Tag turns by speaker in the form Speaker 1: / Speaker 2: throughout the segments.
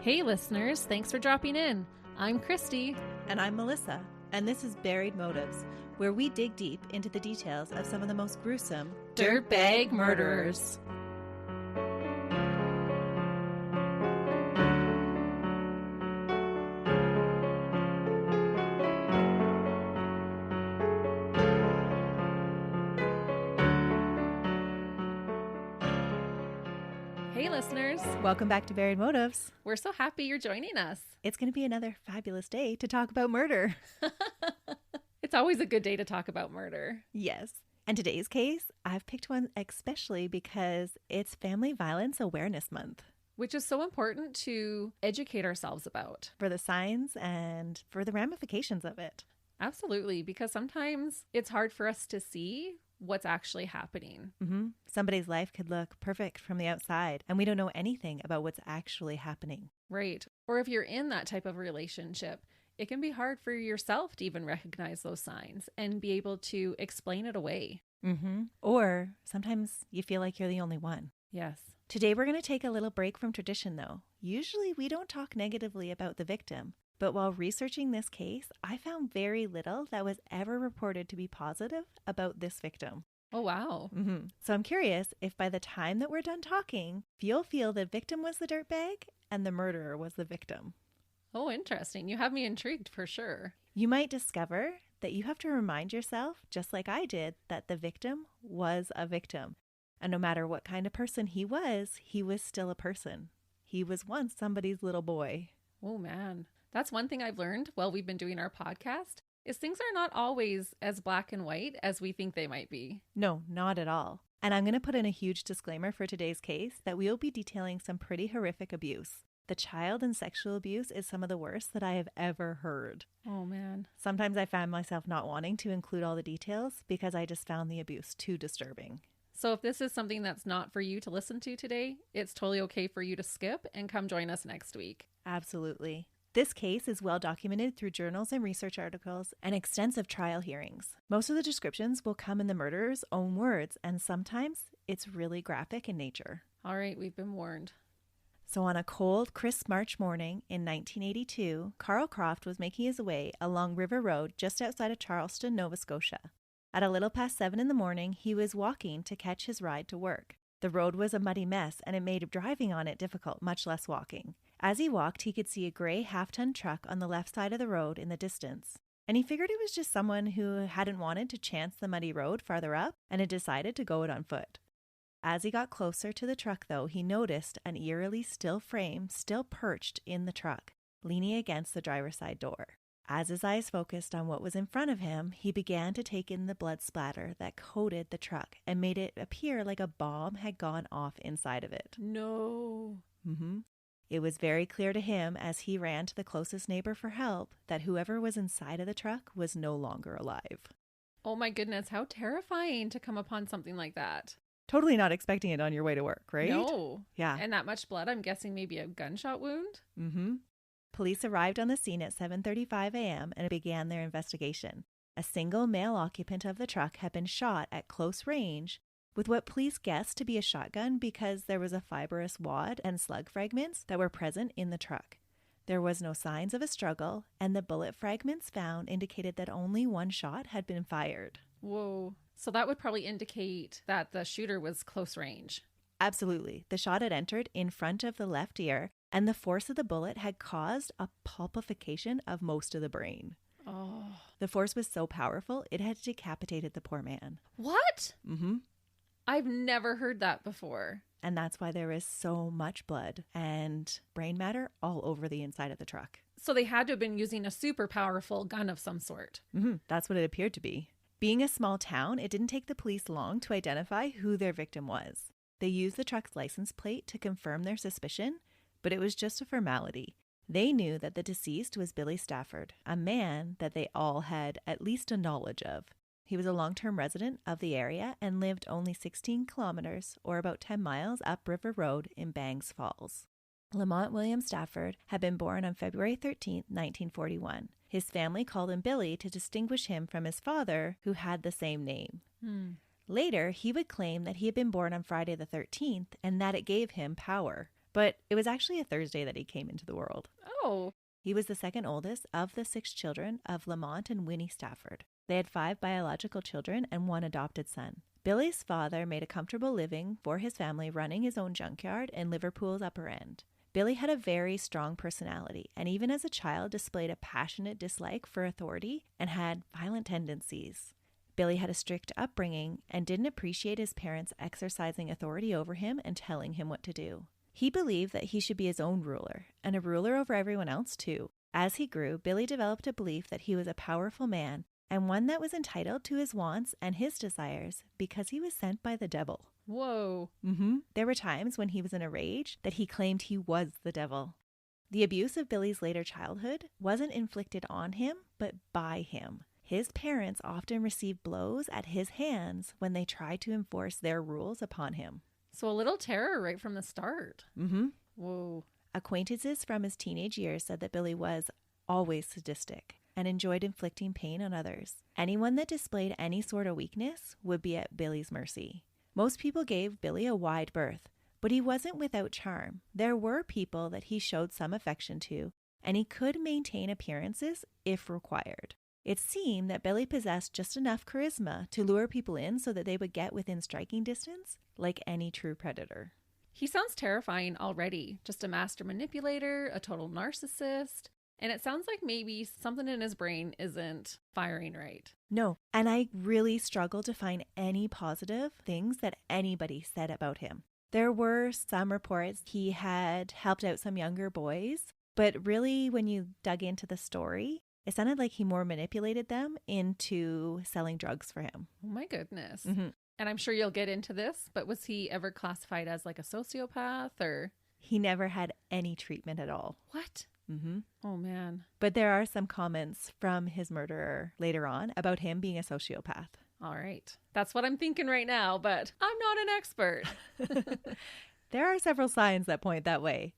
Speaker 1: Hey listeners, thanks for dropping in. I'm Christy.
Speaker 2: And I'm Melissa, and this is Buried Motives, where we dig deep into the details of some of the most gruesome
Speaker 1: Dirtbag murderers. Hey listeners,
Speaker 2: Welcome back to Buried Motives.
Speaker 1: we're so happy you're joining us.
Speaker 2: It's going to be another fabulous day to talk about murder.
Speaker 1: It's always a good day to talk about murder.
Speaker 2: Yes. And today's case, I've picked one especially because it's Family Violence Awareness Month.
Speaker 1: Which is so important to educate ourselves about.
Speaker 2: For the signs and for the ramifications of it.
Speaker 1: Absolutely, because sometimes it's hard for us to see what's actually happening.
Speaker 2: Somebody's life could look perfect from the outside, and we don't know anything about what's actually happening.
Speaker 1: Right. Or if you're in that type of relationship, it can be hard for yourself to even recognize those signs and be able to explain it away.
Speaker 2: Or sometimes you feel like you're the only one.
Speaker 1: Yes.
Speaker 2: Today we're going to take a little break from tradition though. Usually we don't talk negatively about the victim, but while researching this case, I found very little that was ever reported to be positive about this victim.
Speaker 1: Oh, wow.
Speaker 2: So I'm curious if by the time that we're done talking, you'll feel the victim was the dirtbag and the murderer was the victim.
Speaker 1: Oh, interesting. You have me intrigued for sure.
Speaker 2: You might discover that you have to remind yourself, just like I did, that the victim was a victim. And no matter what kind of person he was still a person. He was once somebody's little boy.
Speaker 1: Oh, man. That's one thing I've learned while we've been doing our podcast is things are not always as black and white as we think they might be.
Speaker 2: No, not at all. And I'm going to put in a huge disclaimer for today's case that we will be detailing some pretty horrific abuse. The child and sexual abuse is some of the worst that I have ever heard.
Speaker 1: Oh, man.
Speaker 2: Sometimes I find myself not wanting to include all the details because I just found the abuse too disturbing.
Speaker 1: So if this is something that's not for you to listen to today, it's totally okay for you to skip and come join us next week.
Speaker 2: Absolutely. This case is well documented through journals and research articles and extensive trial hearings. Most of the descriptions will come in the murderer's own words, and sometimes it's really graphic in nature.
Speaker 1: All right, we've been warned.
Speaker 2: So on a cold, crisp March morning in 1982, Carl Croft was making his way along River Road just outside of Charleston, Nova Scotia. At a little past 7 in the morning, he was walking to catch his ride to work. The road was a muddy mess, and it made driving on it difficult, much less walking. As he walked, he could see a gray half-ton truck on the left side of the road in the distance. And he figured it was just someone who hadn't wanted to chance the muddy road farther up and had decided to go it on foot. As he got closer to the truck, though, he noticed an eerily still frame still perched in the truck, leaning against the driver's side door. As his eyes focused on what was in front of him, he began to take in the blood splatter that coated the truck and made it appear like a bomb had gone off inside of it.
Speaker 1: No.
Speaker 2: It was very clear to him as he ran to the closest neighbor for help that whoever was inside of the truck was no longer alive.
Speaker 1: Oh my goodness, how terrifying to come upon something like that.
Speaker 2: Totally not expecting it on your way to work, right?
Speaker 1: No.
Speaker 2: Yeah.
Speaker 1: And that much blood, I'm guessing maybe a gunshot wound?
Speaker 2: Police arrived on the scene at 7:35 a.m. and began their investigation. A single male occupant of the truck had been shot at close range with what police guessed to be a shotgun because there was a fibrous wad and slug fragments that were present in the truck. There was no signs of a struggle, and the bullet fragments found indicated that only one shot had been fired.
Speaker 1: Whoa. So that would probably indicate that the shooter was close range.
Speaker 2: Absolutely. The shot had entered in front of the left ear, and the force of the bullet had caused a pulpification of most of the brain.
Speaker 1: Oh.
Speaker 2: The force was so powerful, it had decapitated the poor man.
Speaker 1: What? I've never heard that before.
Speaker 2: And that's why there is so much blood and brain matter all over the inside of the truck.
Speaker 1: So they had to have been using a super powerful gun of some sort.
Speaker 2: That's what it appeared to be. Being a small town, it didn't take the police long to identify who their victim was. They used the truck's license plate to confirm their suspicion, but it was just a formality. They knew that the deceased was Billy Stafford, a man that they all had at least a knowledge of. He was a long-term resident of the area and lived only 16 kilometers, or about 10 miles, up River Road in Bangs Falls. Lamont William Stafford had been born on February 13, 1941. His family called him Billy to distinguish him from his father, who had the same name. Later, he would claim that he had been born on Friday the 13th and that it gave him power. But it was actually a Thursday that he came into the world.
Speaker 1: Oh.
Speaker 2: He was the second oldest of the 6 children of Lamont and Winnie Stafford. They had 5 biological children and 1 adopted son. Billy's father made a comfortable living for his family running his own junkyard in Liverpool's Upper End. Billy had a very strong personality and even as a child displayed a passionate dislike for authority and had violent tendencies. Billy had a strict upbringing and didn't appreciate his parents exercising authority over him and telling him what to do. He believed that he should be his own ruler and a ruler over everyone else too. As he grew, Billy developed a belief that he was a powerful man and one that was entitled to his wants and his desires because he was sent by the devil.
Speaker 1: Whoa.
Speaker 2: There were times when he was in a rage that he claimed he was the devil. The abuse of Billy's later childhood wasn't inflicted on him, but by him. His parents often received blows at his hands when they tried to enforce their rules upon him.
Speaker 1: So a little terror right from the start. Whoa.
Speaker 2: Acquaintances from his teenage years said that Billy was always sadistic and enjoyed inflicting pain on others. Anyone that displayed any sort of weakness would be at Billy's mercy. Most people gave Billy a wide berth, but he wasn't without charm. There were people that he showed some affection to, and he could maintain appearances if required. It seemed that Billy possessed just enough charisma to lure people in so that they would get within striking distance, like any true predator.
Speaker 1: He sounds terrifying already. Just a master manipulator, a total narcissist. And it sounds like maybe something in his brain isn't firing right.
Speaker 2: No, and I really struggled to find any positive things that anybody said about him. There were some reports he had helped out some younger boys, but really when you dug into the story, it sounded like he more manipulated them into selling drugs for him.
Speaker 1: Oh my goodness. And I'm sure you'll get into this, but was he ever classified as like a sociopath or?
Speaker 2: He never had any treatment at all.
Speaker 1: What? Oh man.
Speaker 2: But there are some comments from his murderer later on about him being a sociopath.
Speaker 1: All right. That's what I'm thinking right now, but I'm not an expert.
Speaker 2: There are several signs that point that way.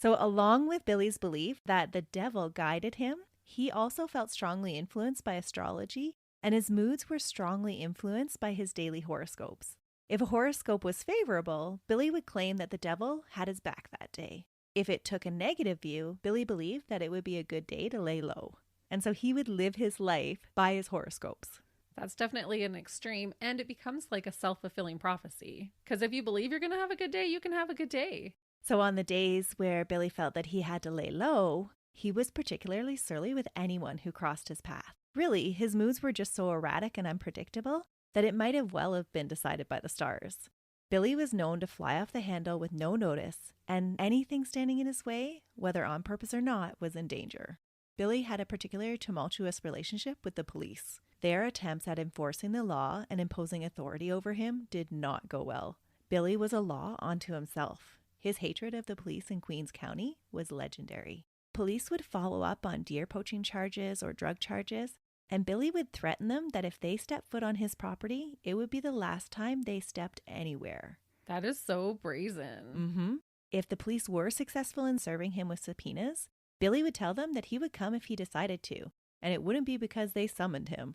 Speaker 2: So along with Billy's belief that the devil guided him, he also felt strongly influenced by astrology, and his moods were strongly influenced by his daily horoscopes. If a horoscope was favorable, Billy would claim that the devil had his back that day. If it took a negative view, Billy believed that it would be a good day to lay low. And so he would live his life by his horoscopes.
Speaker 1: That's definitely an extreme, and it becomes like a self-fulfilling prophecy. Because if you believe you're going to have a good day, you can have a good day.
Speaker 2: So on the days where Billy felt that he had to lay low, he was particularly surly with anyone who crossed his path. Really, his moods were just so erratic and unpredictable that it might have well have been decided by the stars. Billy was known to fly off the handle with no notice, and anything standing in his way, whether on purpose or not, was in danger. Billy had a particularly tumultuous relationship with the police. Their attempts at enforcing the law and imposing authority over him did not go well. Billy was a law unto himself. His hatred of the police in Queens County was legendary. Police would follow up on deer poaching charges or drug charges, and Billy would threaten them that if they stepped foot on his property, it would be the last time they stepped anywhere.
Speaker 1: That is so brazen.
Speaker 2: If the police were successful in serving him with subpoenas, Billy would tell them that he would come if he decided to, and it wouldn't be because they summoned him.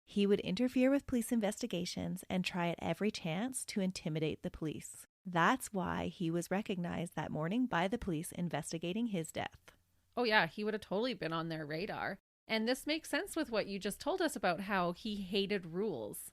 Speaker 2: He would interfere with police investigations and try at every chance to intimidate the police. That's why he was recognized that morning by the police investigating his death.
Speaker 1: Oh yeah, he would have totally been on their radar. And this makes sense with what you just told us about how he hated rules.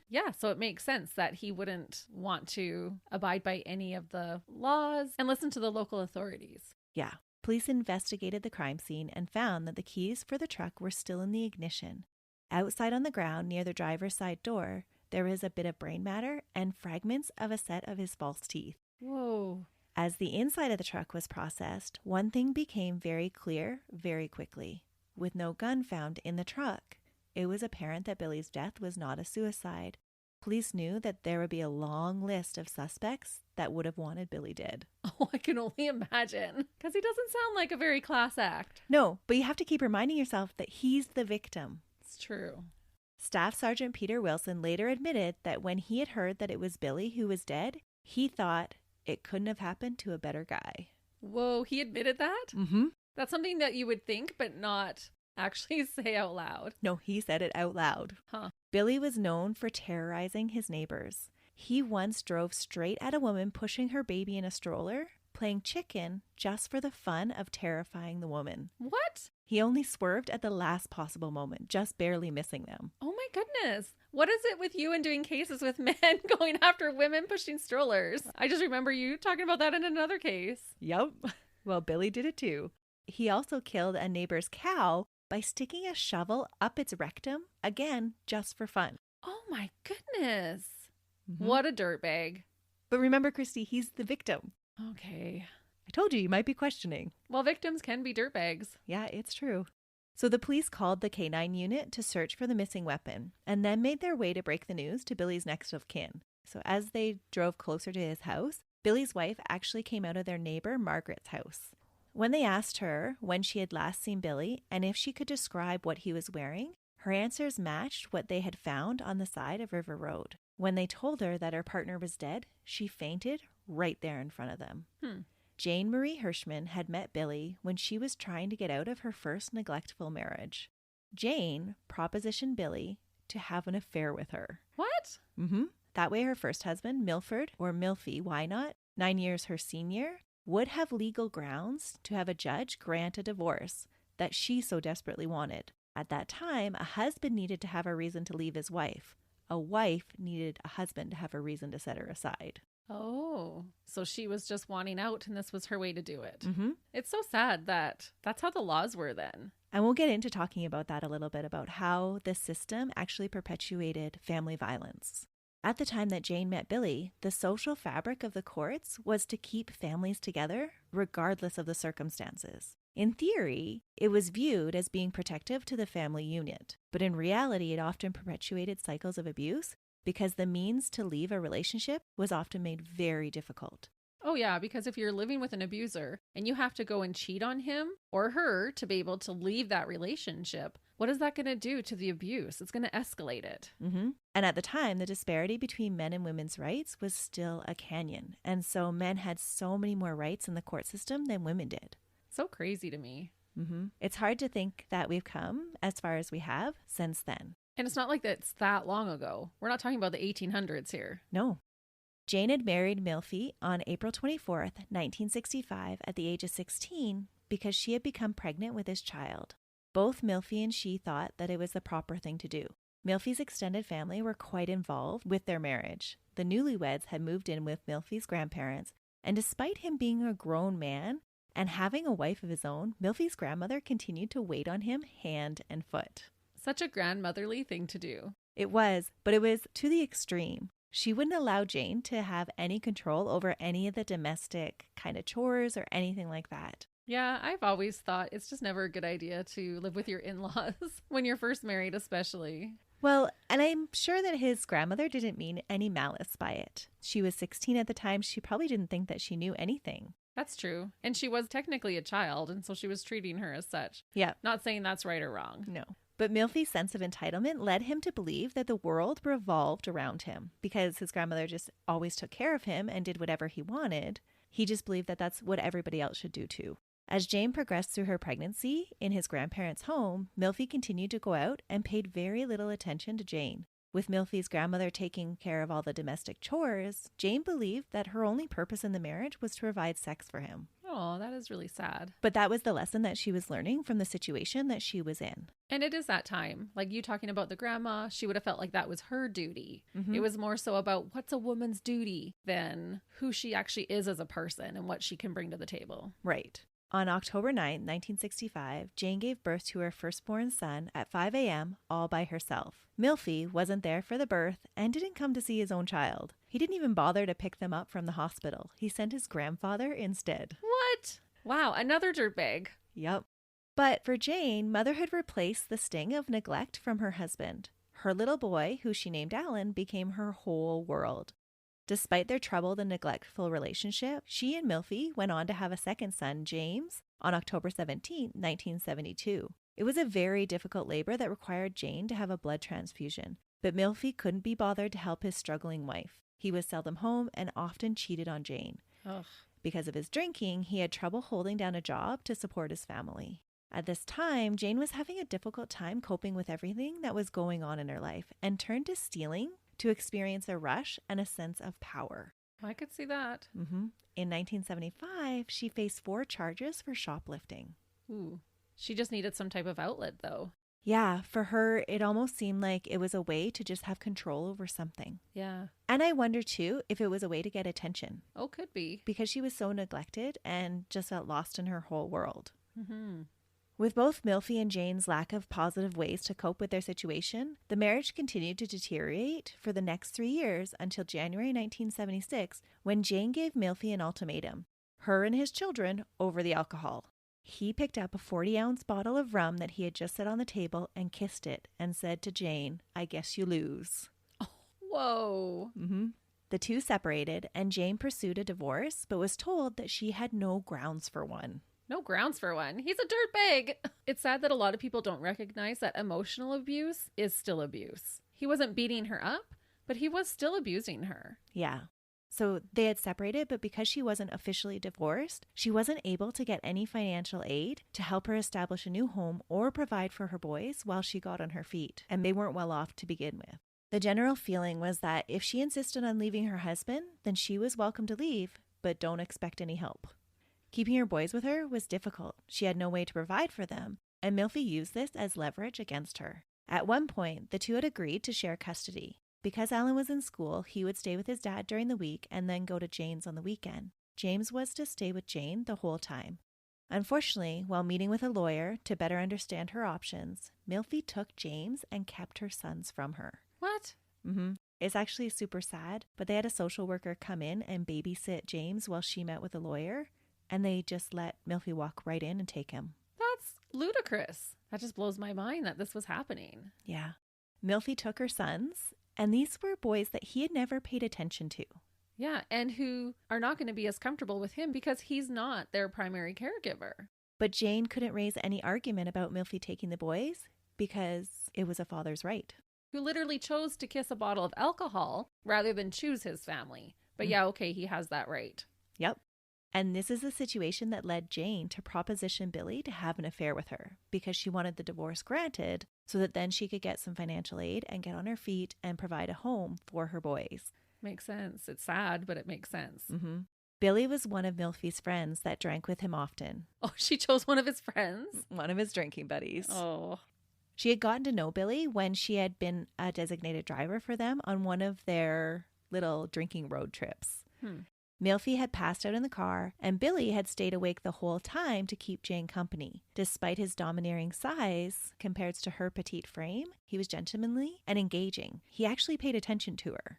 Speaker 1: Yeah, so it makes sense that he wouldn't want to abide by any of the laws and listen to the local authorities.
Speaker 2: Yeah. Police investigated the crime scene and found that the keys for the truck were still in the ignition. Outside on the ground near the driver's side door, there was a bit of brain matter and fragments of a set of his false teeth.
Speaker 1: Whoa.
Speaker 2: As the inside of the truck was processed, one thing became very clear very quickly. With no gun found in the truck, it was apparent that Billy's death was not a suicide. Police knew that there would be a long list of suspects that would have wanted Billy dead.
Speaker 1: Oh, I can only imagine. Because he doesn't sound like a very class act.
Speaker 2: No, but you have to keep reminding yourself that he's the victim.
Speaker 1: It's true.
Speaker 2: Staff Sergeant Peter Wilson later admitted that when he had heard that it was Billy who was dead, he thought it couldn't have happened to a better guy.
Speaker 1: Whoa, he admitted that? That's something that you would think, but not actually say out loud.
Speaker 2: No, he said it out loud. Billy was known for terrorizing his neighbors. He once drove straight at a woman pushing her baby in a stroller. playing chicken just for the fun of terrifying the woman.
Speaker 1: What?
Speaker 2: He only swerved at the last possible moment, just barely missing them.
Speaker 1: Oh my goodness. What is it with you and doing cases with men going after women pushing strollers? I just remember you talking about that in another case.
Speaker 2: Yup. Well, Billy did it too. He also killed a neighbor's cow by sticking a shovel up its rectum, again, just for fun.
Speaker 1: Oh my goodness.
Speaker 2: Mm-hmm.
Speaker 1: What a dirtbag.
Speaker 2: But remember, Christy, he's the victim.
Speaker 1: Okay.
Speaker 2: I told you might be questioning.
Speaker 1: Well, victims can be dirtbags.
Speaker 2: Yeah, it's true. So the police called the K-9 unit to search for the missing weapon and then made their way to break the news to Billy's next of kin. So as they drove closer to his house, Billy's wife actually came out of their neighbor Margaret's house. When they asked her when she had last seen Billy and if she could describe what he was wearing, her answers matched what they had found on the side of River Road. When they told her that her partner was dead, she fainted right there in front of them. Jane Marie Hurshman had met Billy when she was trying to get out of her first neglectful marriage. Jane propositioned Billy to have an affair with her.
Speaker 1: What?
Speaker 2: That way her first husband, Milford, or Milfy, why not, 9 years her senior, would have legal grounds to have a judge grant a divorce that she so desperately wanted. At that time, a husband needed to have a reason to leave his wife. A wife needed a husband to have a reason to set her aside.
Speaker 1: Oh, so she was just wanting out and this was her way to do it. It's so sad that that's how the laws were then.
Speaker 2: And we'll get into talking about that a little bit, about how the system actually perpetuated family violence. At the time that Jane met Billy, the social fabric of the courts was to keep families together regardless of the circumstances. In theory, it was viewed as being protective to the family unit, but in reality, it often perpetuated cycles of abuse because the means to leave a relationship was often made very difficult.
Speaker 1: Oh yeah, because if you're living with an abuser and you have to go and cheat on him or her to be able to leave that relationship, what is that going to do to the abuse? It's going to escalate it.
Speaker 2: And at the time, the disparity between men and women's rights was still a canyon. And so men had so many more rights in the court system than women did.
Speaker 1: So crazy to me.
Speaker 2: It's hard to think that we've come as far as we have since then.
Speaker 1: And it's not like that's that long ago. We're not talking about the 1800s here.
Speaker 2: No. Jane had married Milfy on April 24th, 1965, at the age of 16 because she had become pregnant with his child. Both Milfy and she thought that it was the proper thing to do. Milfy's extended family were quite involved with their marriage. The newlyweds had moved in with Milfy's grandparents, and despite him being a grown man and having a wife of his own, Milfy's grandmother continued to wait on him hand and foot.
Speaker 1: Such a grandmotherly thing to do.
Speaker 2: It was, but it was to the extreme. She wouldn't allow Jane to have any control over any of the domestic kind of chores or anything like that.
Speaker 1: Yeah, I've always thought it's just never a good idea to live with your in-laws when you're first married, especially.
Speaker 2: Well, and I'm sure that his grandmother didn't mean any malice by it. She was 16 at the time. She probably didn't think that she knew anything.
Speaker 1: That's true. And she was technically a child, and so she was treating her as such.
Speaker 2: Yeah.
Speaker 1: Not saying that's right or wrong.
Speaker 2: No. But Milfy's sense of entitlement led him to believe that the world revolved around him because his grandmother just always took care of him and did whatever he wanted. He just believed that that's what everybody else should do too. As Jane progressed through her pregnancy in his grandparents' home, Milfy continued to go out and paid very little attention to Jane. With Milfy's grandmother taking care of all the domestic chores, Jane believed that her only purpose in the marriage was to provide sex for him.
Speaker 1: Oh, that is really sad.
Speaker 2: But that was the lesson that she was learning from the situation that she was in.
Speaker 1: And it is that time. Like you talking about the grandma, she would have felt like that was her duty. It was more so about what's a woman's duty than who she actually is as a person and what she can bring to the table.
Speaker 2: Right. On October 9, 1965, Jane gave birth to her firstborn son at 5 a.m. all by herself. Milfy wasn't there for the birth and didn't come to see his own child. He didn't even bother to pick them up from the hospital. He sent his grandfather instead.
Speaker 1: What? Wow, another dirtbag.
Speaker 2: Yep. But for Jane, motherhood replaced the sting of neglect from her husband. Her little boy, who she named Alan, became her whole world. Despite their troubled and neglectful relationship, she and Milfy went on to have a second son, James, on October 17, 1972. It was a very difficult labor that required Jane to have a blood transfusion, but Milfy couldn't be bothered to help his struggling wife. He was seldom home and often cheated on Jane.
Speaker 1: Ugh.
Speaker 2: Because of his drinking, he had trouble holding down a job to support his family. At this time, Jane was having a difficult time coping with everything that was going on in her life and turned to stealing to experience a rush and a sense of power.
Speaker 1: I could see that.
Speaker 2: In 1975, she faced 4 charges for shoplifting.
Speaker 1: Ooh. She just needed some type of outlet, though.
Speaker 2: Yeah, for her, it almost seemed like it was a way to just have control over something.
Speaker 1: Yeah.
Speaker 2: And I wonder, too, if it was a way to get attention.
Speaker 1: Oh, could be.
Speaker 2: Because she was so neglected and just felt lost in her whole world.
Speaker 1: Mm-hmm.
Speaker 2: With both Milphie and Jane's lack of positive ways to cope with their situation, the marriage continued to deteriorate for the next 3 years until January 1976, when Jane gave Milphie an ultimatum, her and his children, over the alcohol. He picked up a 40-ounce bottle of rum that he had just set on the table and kissed it and said to Jane, "I guess you lose."
Speaker 1: Oh, whoa.
Speaker 2: The two separated, and Jane pursued a divorce, but was told that she had no grounds for one.
Speaker 1: No grounds for one. He's a dirtbag. It's sad that a lot of people don't recognize that emotional abuse is still abuse. He wasn't beating her up, but he was still abusing her.
Speaker 2: Yeah. So they had separated, but because she wasn't officially divorced, she wasn't able to get any financial aid to help her establish a new home or provide for her boys while she got on her feet, and they weren't well off to begin with. The general feeling was that if she insisted on leaving her husband, then she was welcome to leave, but don't expect any help. Keeping her boys with her was difficult. She had no way to provide for them, and Milphie used this as leverage against her. At one point, the two had agreed to share custody. Because Alan was in school, he would stay with his dad during the week and then go to Jane's on the weekend. James was to stay with Jane the whole time. Unfortunately, while meeting with a lawyer to better understand her options, Milphie took James and kept her sons from her.
Speaker 1: What?
Speaker 2: It's actually super sad, but they had a social worker come in and babysit James while she met with a lawyer, and they just let Milphie walk right in and take him.
Speaker 1: That's ludicrous. That just blows my mind that this was happening.
Speaker 2: Yeah. Milphie took her sons, and these were boys that he had never paid attention to.
Speaker 1: Yeah, and who are not going to be as comfortable with him because he's not their primary caregiver.
Speaker 2: But Jane couldn't raise any argument about Milphie taking the boys because it was a father's right.
Speaker 1: Who literally chose to kiss a bottle of alcohol rather than choose his family. But yeah, okay, he has that right.
Speaker 2: Yep. And this is the situation that led Jane to proposition Billy to have an affair with her because she wanted the divorce granted so that then she could get some financial aid and get on her feet and provide a home for her boys.
Speaker 1: Makes sense. It's sad, but it makes sense.
Speaker 2: Billy was one of Milphie's friends that drank with him often.
Speaker 1: Oh, she chose one of his friends?
Speaker 2: One of his drinking buddies.
Speaker 1: Oh.
Speaker 2: She had gotten to know Billy when she had been a designated driver for them on one of their little drinking road trips. Milphie had passed out in the car, and Billy had stayed awake the whole time to keep Jane company. Despite his domineering size compared to her petite frame, he was gentlemanly and engaging. He actually paid attention to her.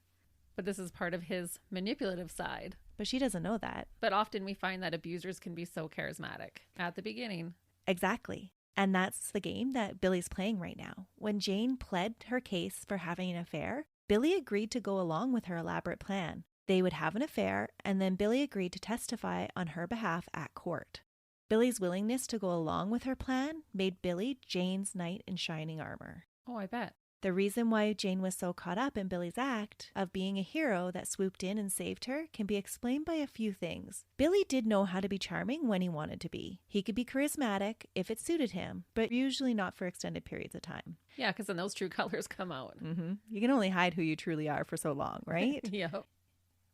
Speaker 1: But this is part of his manipulative side.
Speaker 2: But she doesn't know that.
Speaker 1: But often we find that abusers can be so charismatic at the beginning.
Speaker 2: Exactly. And that's the game that Billy's playing right now. When Jane pled her case for having an affair, Billy agreed to go along with her elaborate plan. They would have an affair, and then Billy agreed to testify on her behalf at court. Billy's willingness to go along with her plan made Billy Jane's knight in shining armor.
Speaker 1: Oh, I bet.
Speaker 2: The reason why Jane was so caught up in Billy's act of being a hero that swooped in and saved her can be explained by a few things. Billy did know how to be charming when he wanted to be. He could be charismatic if it suited him, but usually not for extended periods of time.
Speaker 1: Yeah, because then those true colors come out.
Speaker 2: You can only hide who you truly are for so long, right?
Speaker 1: Yeah.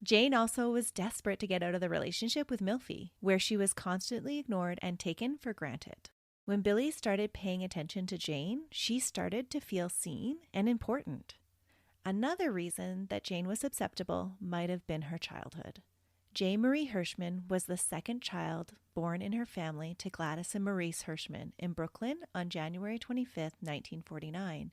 Speaker 2: Jane also was desperate to get out of the relationship with Milphie, where she was constantly ignored and taken for granted. When Billy started paying attention to Jane, she started to feel seen and important. Another reason that Jane was susceptible might have been her childhood. Jane Marie Hurshman was the second child born in her family to Gladys and Maurice Hurshman in Brooklyn on January 25, 1949.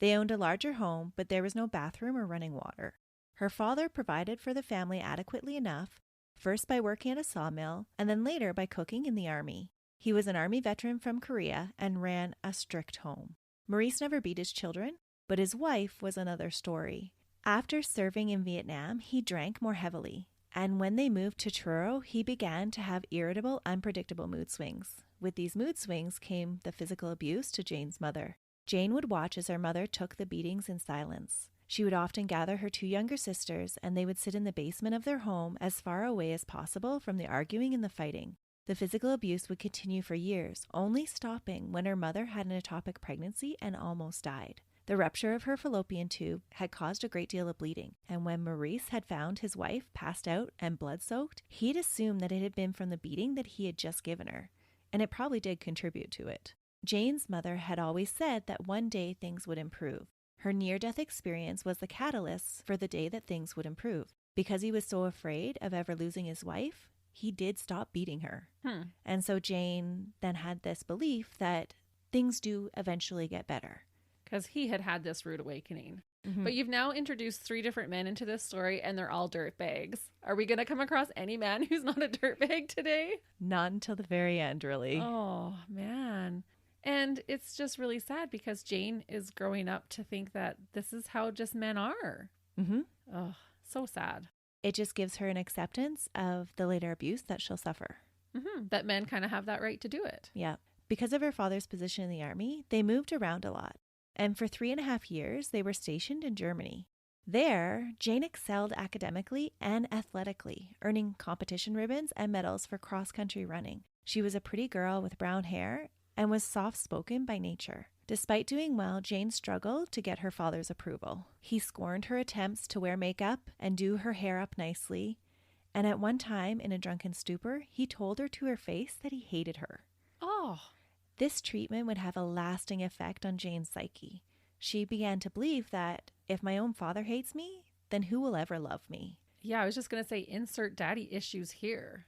Speaker 2: They owned a larger home, but there was no bathroom or running water. Her father provided for the family adequately enough, first by working at a sawmill, and then later by cooking in the army. He was an army veteran from Korea and ran a strict home. Maurice never beat his children, but his wife was another story. After serving in Vietnam, he drank more heavily, and when they moved to Truro, he began to have irritable, unpredictable mood swings. With these mood swings came the physical abuse to Jane's mother. Jane would watch as her mother took the beatings in silence. She would often gather her two younger sisters, and they would sit in the basement of their home as far away as possible from the arguing and the fighting. The physical abuse would continue for years, only stopping when her mother had an ectopic pregnancy and almost died. The rupture of her fallopian tube had caused a great deal of bleeding, and when Maurice had found his wife passed out and blood-soaked, he'd assumed that it had been from the beating that he had just given her, and it probably did contribute to it. Jane's mother had always said that one day things would improve. Her near-death experience was the catalyst for the day that things would improve. Because he was so afraid of ever losing his wife, he did stop beating her. And so Jane then had this belief that things do eventually get better.
Speaker 1: Because he had this rude awakening. But you've now introduced 3 different men into this story, and they're all dirtbags. Are we going to come across any man who's not a dirtbag today?
Speaker 2: Not until the very end, really.
Speaker 1: Oh, man. And it's just really sad because Jane is growing up to think that this is how just men are. Oh, so sad.
Speaker 2: It just gives her an acceptance of the later abuse that she'll suffer.
Speaker 1: That men kind of have that right to do it.
Speaker 2: Yeah. Because of her father's position in the army, they moved around a lot. And for 3.5 years, they were stationed in Germany. There, Jane excelled academically and athletically, earning competition ribbons and medals for cross-country running. She was a pretty girl with brown hair and was soft-spoken by nature. Despite doing well, Jane struggled to get her father's approval. He scorned her attempts to wear makeup and do her hair up nicely, and at one time, in a drunken stupor, he told her to her face that he hated her.
Speaker 1: Oh.
Speaker 2: This treatment would have a lasting effect on Jane's psyche. She began to believe that if my own father hates me, then who will ever love me?
Speaker 1: Yeah, I was just going to say, insert daddy issues here.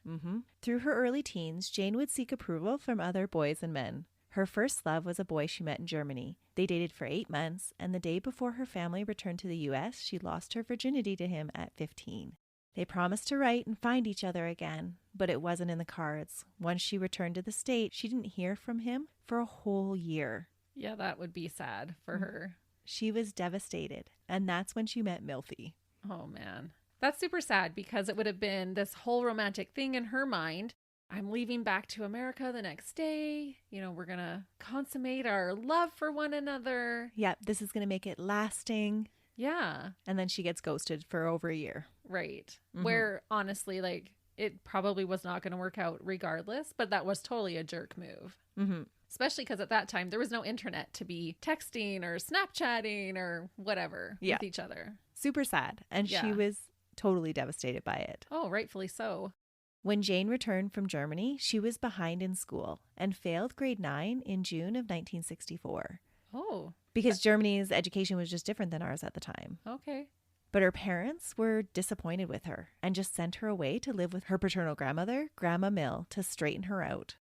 Speaker 2: Through her early teens, Jane would seek approval from other boys and men. Her first love was a boy she met in Germany. They dated for 8 months, and the day before her family returned to the U.S., she lost her virginity to him at 15. They promised to write and find each other again, but it wasn't in the cards. Once she returned to the States, she didn't hear from him for a whole year.
Speaker 1: Yeah, that would be sad for her.
Speaker 2: She was devastated, and that's when she met Milfy.
Speaker 1: Oh, man. That's super sad because it would have been this whole romantic thing in her mind. I'm leaving back to America the next day. You know, we're going to consummate our love for one another.
Speaker 2: Yeah, this is going to make it lasting.
Speaker 1: Yeah.
Speaker 2: And then she gets ghosted for over a year.
Speaker 1: Right. Where honestly, like, it probably was not going to work out regardless, but that was totally a jerk move. Especially because at that time, there was no internet to be texting or Snapchatting or whatever with each other.
Speaker 2: Super sad. And she was totally devastated by it.
Speaker 1: Oh, rightfully so.
Speaker 2: When Jane returned from Germany, she was behind in school and failed grade 9 in June of 1964.
Speaker 1: Oh.
Speaker 2: Because Germany's education was just different than ours at the time.
Speaker 1: Okay.
Speaker 2: But her parents were disappointed with her and just sent her away to live with her paternal grandmother, Grandma Mill, to straighten her out.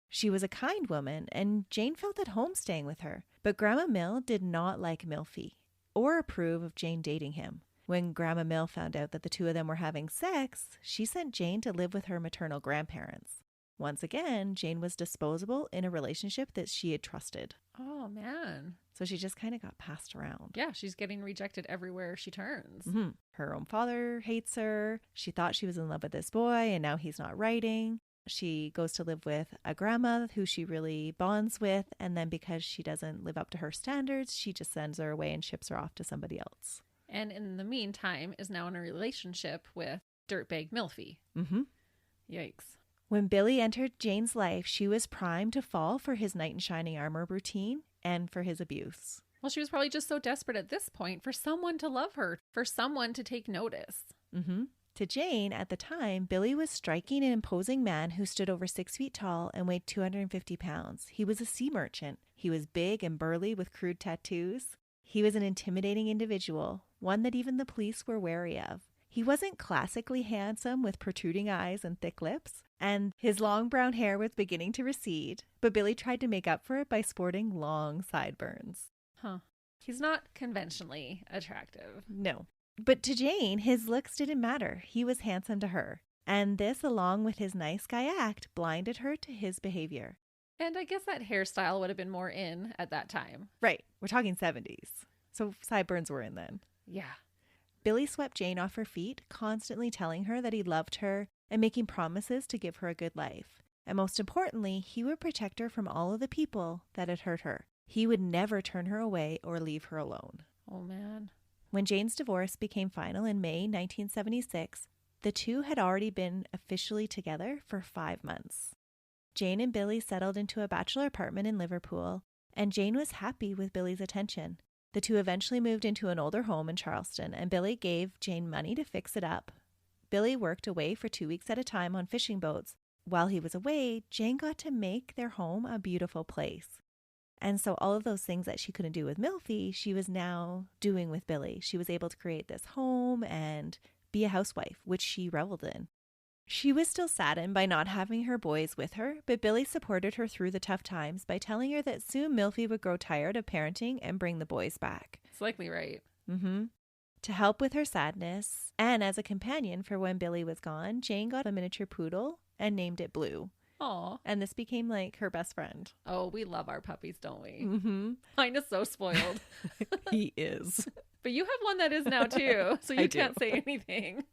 Speaker 2: She was a kind woman, and Jane felt at home staying with her. But Grandma Mill did not like Milfy or approve of Jane dating him. When Grandma Mill found out that the two of them were having sex, she sent Jane to live with her maternal grandparents. Once again, Jane was disposable in a relationship that she had trusted.
Speaker 1: Oh, man.
Speaker 2: So she just kind of got passed around.
Speaker 1: Yeah, she's getting rejected everywhere she turns.
Speaker 2: Her own father hates her. She thought she was in love with this boy, and now he's not writing. She goes to live with a grandma who she really bonds with, and then because she doesn't live up to her standards, she just sends her away and ships her off to somebody else.
Speaker 1: And in the meantime is now in a relationship with dirtbag Milfy. Yikes.
Speaker 2: When Billy entered Jane's life, she was primed to fall for his knight in shining armor routine and for his abuse.
Speaker 1: Well, she was probably just so desperate at this point for someone to love her, for someone to take notice.
Speaker 2: To Jane, at the time, Billy was striking an imposing man who stood over 6 feet tall and weighed 250 pounds. He was a sea merchant. He was big and burly with crude tattoos. He was an intimidating individual, one that even the police were wary of. He wasn't classically handsome with protruding eyes and thick lips, and his long brown hair was beginning to recede, but Billy tried to make up for it by sporting long sideburns.
Speaker 1: He's not conventionally attractive.
Speaker 2: No. But to Jane, his looks didn't matter. He was handsome to her. And this, along with his nice guy act, blinded her to his behavior.
Speaker 1: And I guess that hairstyle would have been more in at that time.
Speaker 2: Right. We're talking 70s. So sideburns were in then.
Speaker 1: Yeah.
Speaker 2: Billy swept Jane off her feet, constantly telling her that he loved her and making promises to give her a good life. And most importantly, he would protect her from all of the people that had hurt her. He would never turn her away or leave her alone.
Speaker 1: Oh, man.
Speaker 2: When Jane's divorce became final in May 1976, the two had already been officially together for 5 months. Jane and Billy settled into a bachelor apartment in Liverpool, and Jane was happy with Billy's attention. The The two eventually moved into an older home in Charleston, and Billy gave Jane money to fix it up. Billy worked away for 2 weeks at a time on fishing boats. While he was away, Jane got to make their home a beautiful place. And so all of those things that she couldn't do with Milphie, she was now doing with Billy. She was able to create this home and be a housewife, which she reveled in. She was still saddened by not having her boys with her, but Billy supported her through the tough times by telling her that soon Milphie would grow tired of parenting and bring the boys back.
Speaker 1: It's likely right.
Speaker 2: To help with her sadness, and as a companion for when Billy was gone, Jane got a miniature poodle and named it Blue.
Speaker 1: Aw.
Speaker 2: And this became like her best friend.
Speaker 1: Oh, we love our puppies, don't we? Mine is so spoiled.
Speaker 2: He is.
Speaker 1: But you have one that is now too, so you can't say anything.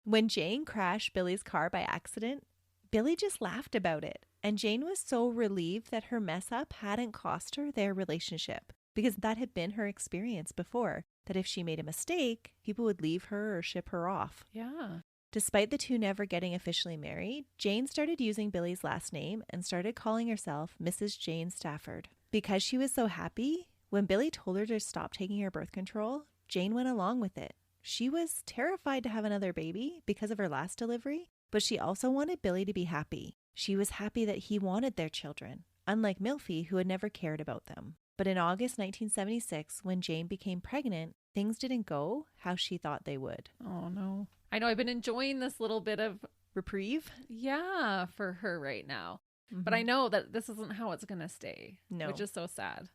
Speaker 2: When Jane crashed Billy's car by accident, Billy just laughed about it. And Jane was so relieved that her mess up hadn't cost her their relationship, because that had been her experience before, that if she made a mistake, people would leave her or ship her off.
Speaker 1: Yeah.
Speaker 2: Despite the two never getting officially married, Jane started using Billy's last name and started calling herself Mrs. Jane Stafford. Because she was so happy, when Billy told her to stop taking her birth control, Jane went along with it. She was terrified to have another baby because of her last delivery, but she also wanted Billy to be happy. She was happy that he wanted their children, unlike Milphie, who had never cared about them. But in August 1976, when Jane became pregnant, things didn't go how she thought they would.
Speaker 1: Oh, no. I know I've been enjoying this little bit of
Speaker 2: reprieve.
Speaker 1: Yeah, for her right now. But I know that this isn't how it's going to stay. No. Which is so sad.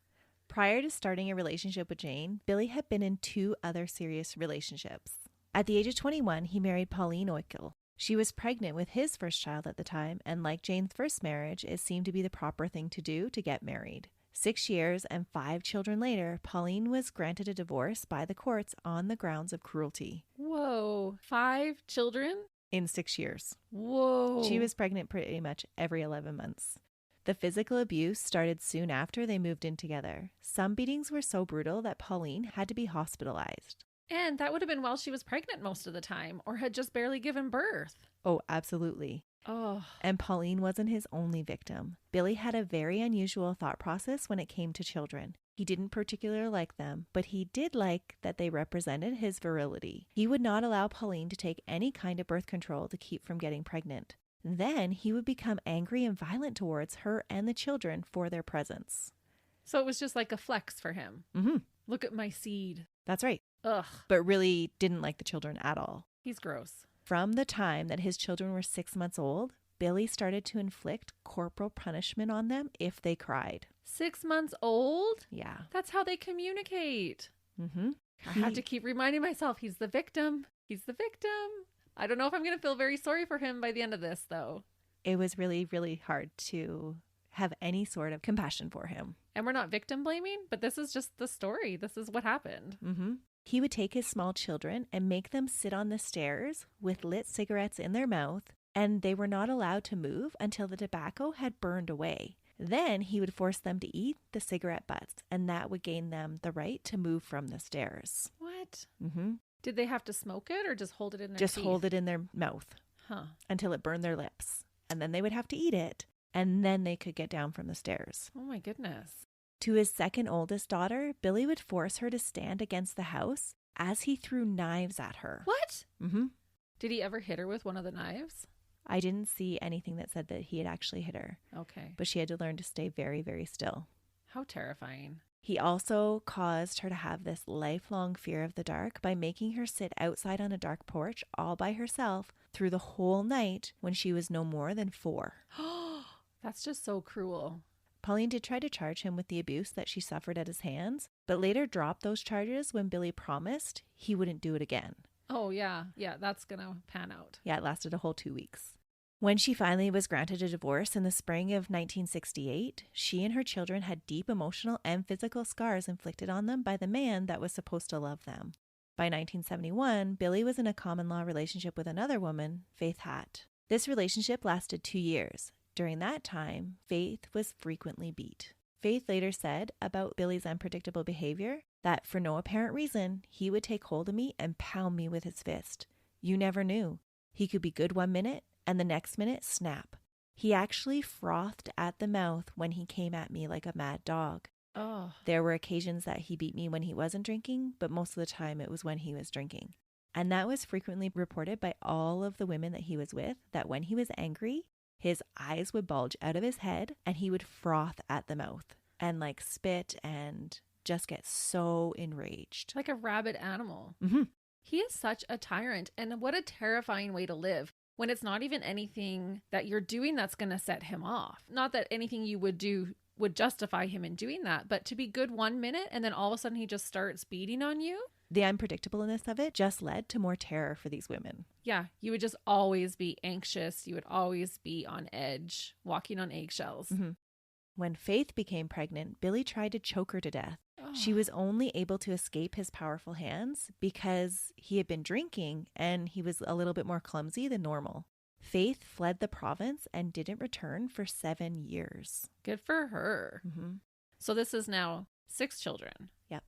Speaker 2: Prior to starting a relationship with Jane, Billy had been in 2 other serious relationships. At the age of 21, he married Pauline Oikel. She was pregnant with his first child at the time, and like Jane's first marriage, it seemed to be the proper thing to do to get married. 6 years and 5 children later, Pauline was granted a divorce by the courts on the grounds of cruelty.
Speaker 1: Whoa, 5 children?
Speaker 2: In 6 years.
Speaker 1: Whoa.
Speaker 2: She was pregnant pretty much every 11 months. The physical abuse started soon after they moved in together. Some beatings were so brutal that Pauline had to be hospitalized.
Speaker 1: And that would have been while she was pregnant most of the time, or had just barely given birth.
Speaker 2: Oh, absolutely.
Speaker 1: Oh.
Speaker 2: And Pauline wasn't his only victim. Billy had a very unusual thought process when it came to children. He didn't particularly like them, but he did like that they represented his virility. He would not allow Pauline to take any kind of birth control to keep from getting pregnant. Then he would become angry and violent towards her and the children for their presence.
Speaker 1: So it was just like a flex for him. Look at my seed.
Speaker 2: That's right.
Speaker 1: Ugh.
Speaker 2: But really didn't like the children at all.
Speaker 1: He's gross.
Speaker 2: From the time that his children were 6 months old, Billy started to inflict corporal punishment on them if they cried.
Speaker 1: 6 months old?
Speaker 2: Yeah.
Speaker 1: That's how they communicate. I had to keep reminding myself, he's the victim. He's the victim. I don't know if I'm going to feel very sorry for him by the end of this, though.
Speaker 2: It was really, really hard to have any sort of compassion for him.
Speaker 1: And we're not victim blaming, but this is just the story. This is what happened.
Speaker 2: He would take his small children and make them sit on the stairs with lit cigarettes in their mouth, and they were not allowed to move until the tobacco had burned away. Then he would force them to eat the cigarette butts, and that would gain them the right to move from the stairs.
Speaker 1: What? Did they have to smoke it or just hold it in their teeth?
Speaker 2: Just hold it in their mouth until it burned their lips. And then they would have to eat it, and then they could get down from the stairs.
Speaker 1: Oh my goodness.
Speaker 2: To his second oldest daughter, Billy would force her to stand against the house as he threw knives at her.
Speaker 1: What? Did he ever hit her with one of the knives?
Speaker 2: I didn't see anything that said that he had actually hit her.
Speaker 1: Okay.
Speaker 2: But she had to learn to stay very, very still.
Speaker 1: How terrifying.
Speaker 2: He also caused her to have this lifelong fear of the dark by making her sit outside on a dark porch all by herself through the whole night when she was no more than 4.
Speaker 1: That's just so cruel.
Speaker 2: Pauline did try to charge him with the abuse that she suffered at his hands, but later dropped those charges when Billy promised he wouldn't do it again.
Speaker 1: Oh, yeah. Yeah, that's going to pan out.
Speaker 2: Yeah, it lasted a whole 2 weeks. When she finally was granted a divorce in the spring of 1968, she and her children had deep emotional and physical scars inflicted on them by the man that was supposed to love them. By 1971, Billy was in a common law relationship with another woman, Faith Hatt. This relationship lasted 2 years. During that time, Faith was frequently beat. Faith later said about Billy's unpredictable behavior that for no apparent reason, he would take hold of me and pound me with his fist. You never knew. He could be good 1 minute and the next minute snap. He actually frothed at the mouth when he came at me like a mad dog.
Speaker 1: Oh,
Speaker 2: There were occasions that he beat me when he wasn't drinking, but most of the time it was when he was drinking. And that was frequently reported by all of the women that he was with, that when he was angry, his eyes would bulge out of his head and he would froth at the mouth and like spit and just get so enraged.
Speaker 1: like a rabid animal.
Speaker 2: Mm-hmm.
Speaker 1: He is such a tyrant, and what a terrifying way to live when it's not even anything that you're doing that's going to set him off. Not that anything you would do would justify him in doing that, but to be good 1 minute and then all of a sudden he just starts beating on you.
Speaker 2: The unpredictableness of it just led to more terror for these women.
Speaker 1: Yeah, you would just always be anxious. You would always be on edge, walking on eggshells.
Speaker 2: Mm-hmm. When Faith became pregnant, Billy tried to choke her to death.
Speaker 1: Oh.
Speaker 2: She was only able to escape his powerful hands because he had been drinking and he was a little bit more clumsy than normal. Faith fled the province and didn't return for 7 years.
Speaker 1: Good for her.
Speaker 2: Mm-hmm.
Speaker 1: So this is now 6 children.
Speaker 2: Yep.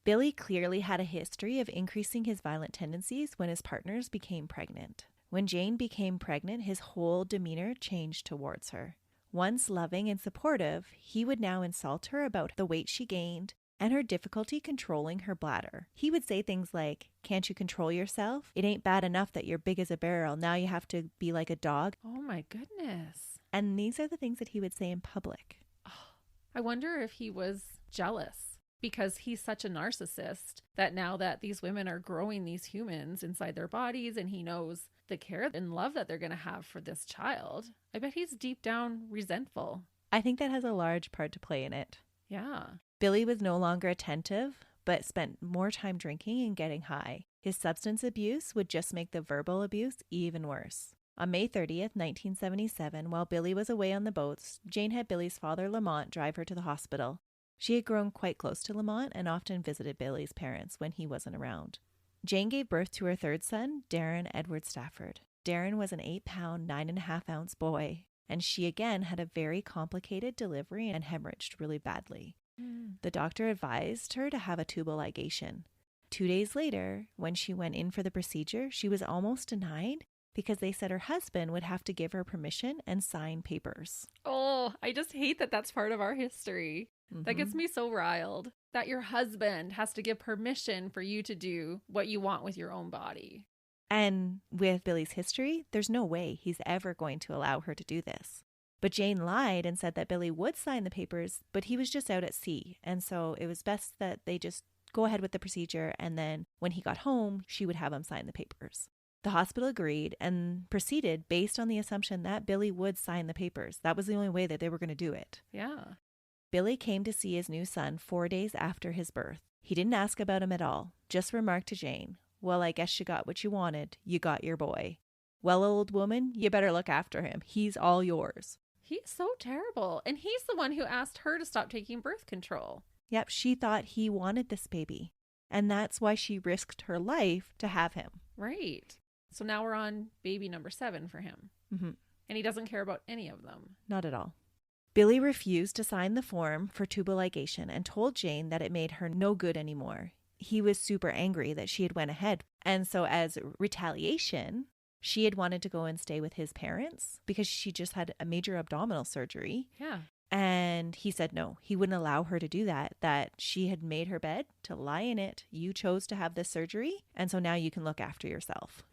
Speaker 2: Billy clearly had a history of increasing his violent tendencies when his partners became pregnant. When Jane became pregnant, his whole demeanor changed towards her. Once loving and supportive, he would now insult her about the weight she gained and her difficulty controlling her bladder. He would say things like, "Can't you control yourself? It ain't bad enough that you're big as a barrel. Now you have to be like a dog."
Speaker 1: Oh my goodness.
Speaker 2: And these are the things that he would say in public.
Speaker 1: Oh, I wonder if he was jealous because he's such a narcissist that now that these women are growing these humans inside their bodies and he knows the care and love that they're going to have for this child, I bet he's deep down resentful.
Speaker 2: I think that has a large part to play in it.
Speaker 1: Yeah.
Speaker 2: Billy was no longer attentive, but spent more time drinking and getting high. His substance abuse would just make the verbal abuse even worse. On May 30th, 1977, while Billy was away on the boats, Jane had Billy's father, Lamont, drive her to the hospital. She had grown quite close to Lamont and often visited Billy's parents when he wasn't around. Jane gave birth to her third son, Darren Edward Stafford. Darren was an 8-pound, 9.5-ounce boy, and she again had a very complicated delivery and hemorrhaged really badly. The doctor advised her to have a tubal ligation. 2 days later, when she went in for the procedure, she was almost denied because they said her husband would have to give her permission and sign papers.
Speaker 1: Oh, I just hate that that's part of our history.
Speaker 2: Mm-hmm.
Speaker 1: That gets me so riled that your husband has to give permission for you to do what you want with your own body.
Speaker 2: And with Billy's history, there's no way he's ever going to allow her to do this. But Jane lied and said that Billy would sign the papers, but he was just out at sea. And so it was best that they just go ahead with the procedure. And then when he got home, she would have him sign the papers. The hospital agreed and proceeded based on the assumption that Billy would sign the papers. That was the only way that they were going to do it.
Speaker 1: Yeah.
Speaker 2: Billy came to see his new son 4 days after his birth. He didn't ask about him at all, just remarked to Jane, "Well, I guess you got what you wanted. You got your boy. Well, old woman, you better look after him. He's all yours."
Speaker 1: He's so terrible. And he's the one who asked her to stop taking birth control.
Speaker 2: Yep, she thought he wanted this baby. And that's why she risked her life to have him.
Speaker 1: Right. So now we're on baby number 7 for him.
Speaker 2: Mm-hmm.
Speaker 1: And he doesn't care about any of them.
Speaker 2: Not at all. Billy refused to sign the form for tubal ligation and told Jane that it made her no good anymore. He was super angry that she had went ahead. And so as retaliation, she had wanted to go and stay with his parents because she just had a major abdominal surgery.
Speaker 1: Yeah.
Speaker 2: And he said no, he wouldn't allow her to do that, that she had made her bed to lie in it. You chose to have this surgery, and so now you can look after yourself.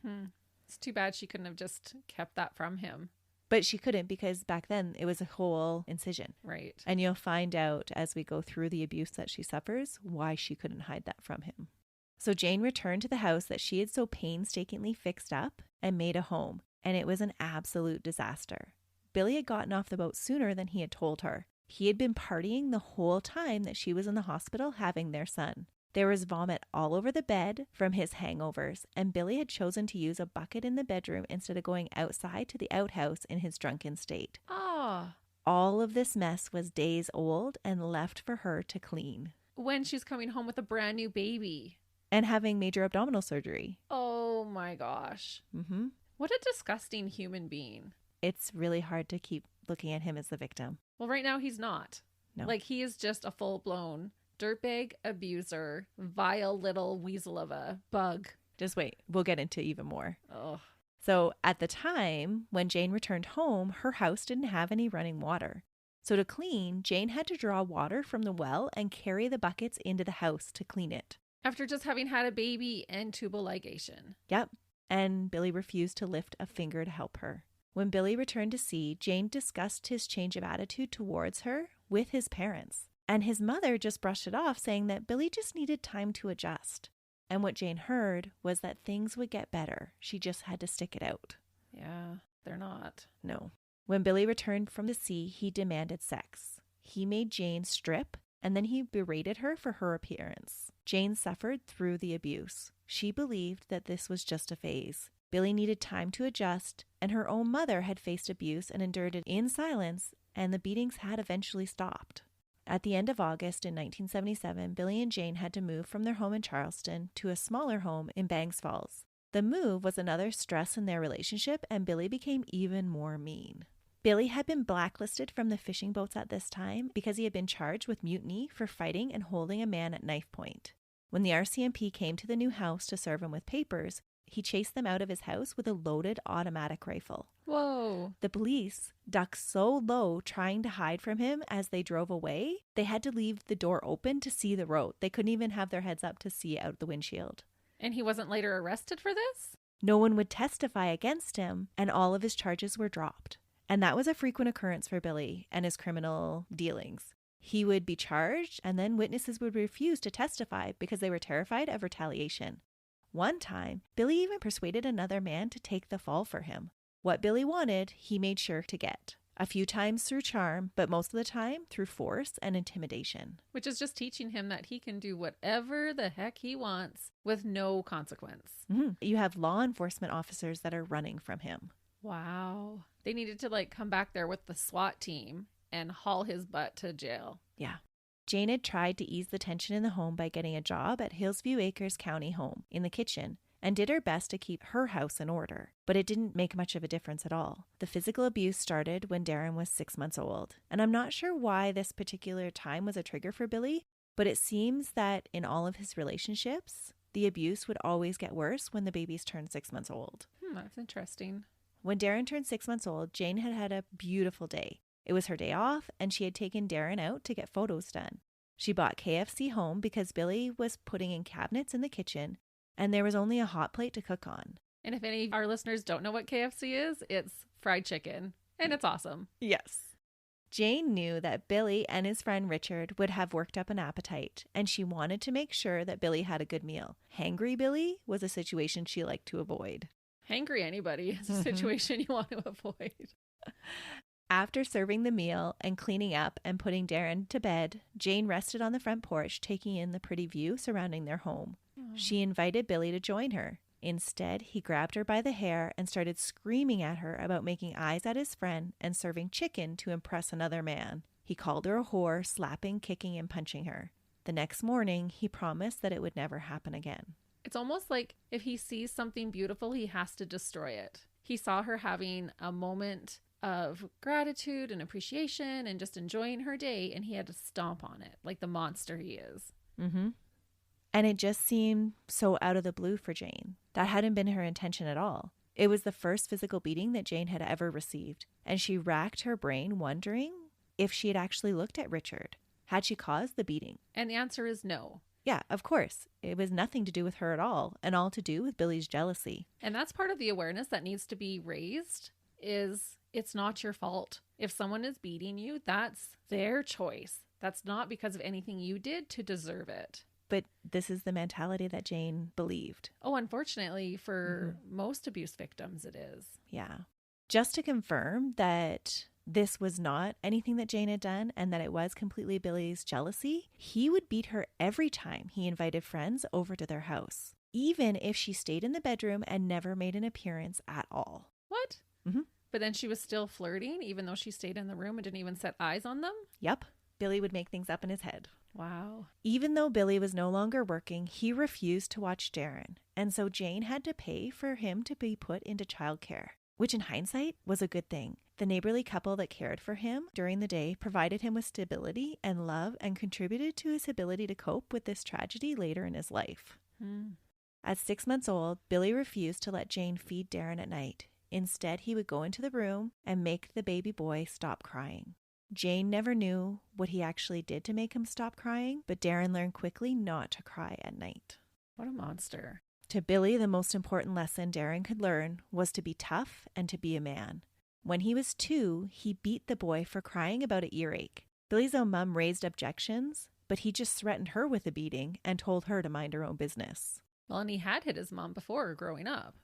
Speaker 1: It's too bad she couldn't have just kept that from him.
Speaker 2: But she couldn't because back then it was a whole incision.
Speaker 1: Right.
Speaker 2: And you'll find out as we go through the abuse that she suffers why she couldn't hide that from him. So Jane returned to the house that she had so painstakingly fixed up and made a home, and it was an absolute disaster. Billy had gotten off the boat sooner than he had told her. He had been partying the whole time that she was in the hospital having their son. There was vomit all over the bed from his hangovers, and Billy had chosen to use a bucket in the bedroom instead of going outside to the outhouse in his drunken state.
Speaker 1: Ah.
Speaker 2: All of this mess was days old and left for her to clean.
Speaker 1: When she's coming home with a brand new baby.
Speaker 2: And having major abdominal surgery.
Speaker 1: Oh my gosh.
Speaker 2: Mm-hmm.
Speaker 1: What a disgusting human being.
Speaker 2: It's really hard to keep looking at him as the victim.
Speaker 1: Well, right now he's not.
Speaker 2: No.
Speaker 1: Like, he is just a full-blown dirtbag abuser, vile little weasel of a bug.
Speaker 2: Just wait. We'll get into even more.
Speaker 1: Oh.
Speaker 2: So at the time, when Jane returned home, her house didn't have any running water. So to clean, Jane had to draw water from the well and carry the buckets into the house to clean it.
Speaker 1: After just having had a baby and tubal ligation.
Speaker 2: Yep. And Billy refused to lift a finger to help her. When Billy returned to see, Jane discussed his change of attitude towards her with his parents. And his mother just brushed it off, saying that Billy just needed time to adjust. And what Jane heard was that things would get better. She just had to stick it out.
Speaker 1: Yeah, they're not.
Speaker 2: No. When Billy returned from the sea, he demanded sex. He made Jane strip, and then he berated her for her appearance. Jane suffered through the abuse. She believed that this was just a phase. Billy needed time to adjust, and her own mother had faced abuse and endured it in silence, and the beatings had eventually stopped. At the end of August in 1977, Billy and Jane had to move from their home in Charleston to a smaller home in Bangs Falls. The move was another stress in their relationship, and Billy became even more mean. Billy had been blacklisted from the fishing boats at this time because he had been charged with mutiny for fighting and holding a man at knife point. When the RCMP came to the new house to serve him with papers, he chased them out of his house with a loaded automatic rifle.
Speaker 1: Whoa.
Speaker 2: The police ducked so low trying to hide from him as they drove away, they had to leave the door open to see the road. They couldn't even have their heads up to see out the windshield.
Speaker 1: And he wasn't later arrested for this?
Speaker 2: No one would testify against him, and all of his charges were dropped. And that was a frequent occurrence for Billy and his criminal dealings. He would be charged, and then witnesses would refuse to testify because they were terrified of retaliation. One time, Billy even persuaded another man to take the fall for him. What Billy wanted, he made sure to get. A few times through charm, but most of the time through force and intimidation.
Speaker 1: Which is just teaching him that he can do whatever the heck he wants with no consequence.
Speaker 2: Mm-hmm. You have law enforcement officers that are running from him.
Speaker 1: Wow. They needed to come back there with the SWAT team and haul his butt to jail.
Speaker 2: Yeah. Jane had tried to ease the tension in the home by getting a job at Hillsview Acres County Home in the kitchen and did her best to keep her house in order, but it didn't make much of a difference at all. The physical abuse started when Darren was 6 months old, and I'm not sure why this particular time was a trigger for Billy, but it seems that in all of his relationships, the abuse would always get worse when the babies turned 6 months old.
Speaker 1: That's interesting.
Speaker 2: When Darren turned 6 months old, Jane had had a beautiful day. It was her day off, and she had taken Darren out to get photos done. She bought KFC home because Billy was putting in cabinets in the kitchen, and there was only a hot plate to cook on.
Speaker 1: And if any of our listeners don't know what KFC is, it's fried chicken, and it's awesome.
Speaker 2: Yes. Jane knew that Billy and his friend Richard would have worked up an appetite, and she wanted to make sure that Billy had a good meal. Hangry Billy was a situation she liked to avoid.
Speaker 1: Hangry anybody is a situation you want to avoid.
Speaker 2: After serving the meal and cleaning up and putting Darren to bed, Jane rested on the front porch, taking in the pretty view surrounding their home. She invited Billy to join her. Instead, he grabbed her by the hair and started screaming at her about making eyes at his friend and serving chicken to impress another man. He called her a whore, slapping, kicking, and punching her. The next morning, he promised that it would never happen again.
Speaker 1: It's almost like if he sees something beautiful, he has to destroy it. He saw her having a moment of gratitude and appreciation and just enjoying her day, and he had to stomp on it like the monster he is.
Speaker 2: Mm-hmm. And it just seemed so out of the blue for Jane. That hadn't been her intention at all. It was the first physical beating that Jane had ever received, and she racked her brain wondering if she had actually looked at Richard. Had she caused the beating?
Speaker 1: And the answer is no.
Speaker 2: Yeah, of course. It was nothing to do with her at all, and all to do with Billy's jealousy.
Speaker 1: And that's part of the awareness that needs to be raised, is it's not your fault. If someone is beating you, that's their choice. That's not because of anything you did to deserve it.
Speaker 2: But this is the mentality that Jane believed.
Speaker 1: Oh, unfortunately, for most abuse victims, it is.
Speaker 2: Yeah. Just to confirm that this was not anything that Jane had done and that it was completely Billy's jealousy, he would beat her every time he invited friends over to their house, even if she stayed in the bedroom and never made an appearance at all.
Speaker 1: What?
Speaker 2: Mm-hmm.
Speaker 1: But then she was still flirting, even though she stayed in the room and didn't even set eyes on them?
Speaker 2: Yep. Billy would make things up in his head.
Speaker 1: Wow.
Speaker 2: Even though Billy was no longer working, he refused to watch Darren, and so Jane had to pay for him to be put into childcare, which in hindsight was a good thing. The neighborly couple that cared for him during the day provided him with stability and love and contributed to his ability to cope with this tragedy later in his life. At 6 months old, Billy refused to let Jane feed Darren at night. Instead, he would go into the room and make the baby boy stop crying. Jane never knew what he actually did to make him stop crying, but Darren learned quickly not to cry at night.
Speaker 1: What a monster.
Speaker 2: To Billy, the most important lesson Darren could learn was to be tough and to be a man. When he was 2, he beat the boy for crying about an earache. Billy's own mom raised objections, but he just threatened her with a beating and told her to mind her own business.
Speaker 1: Well, and he had hit his mom before growing up.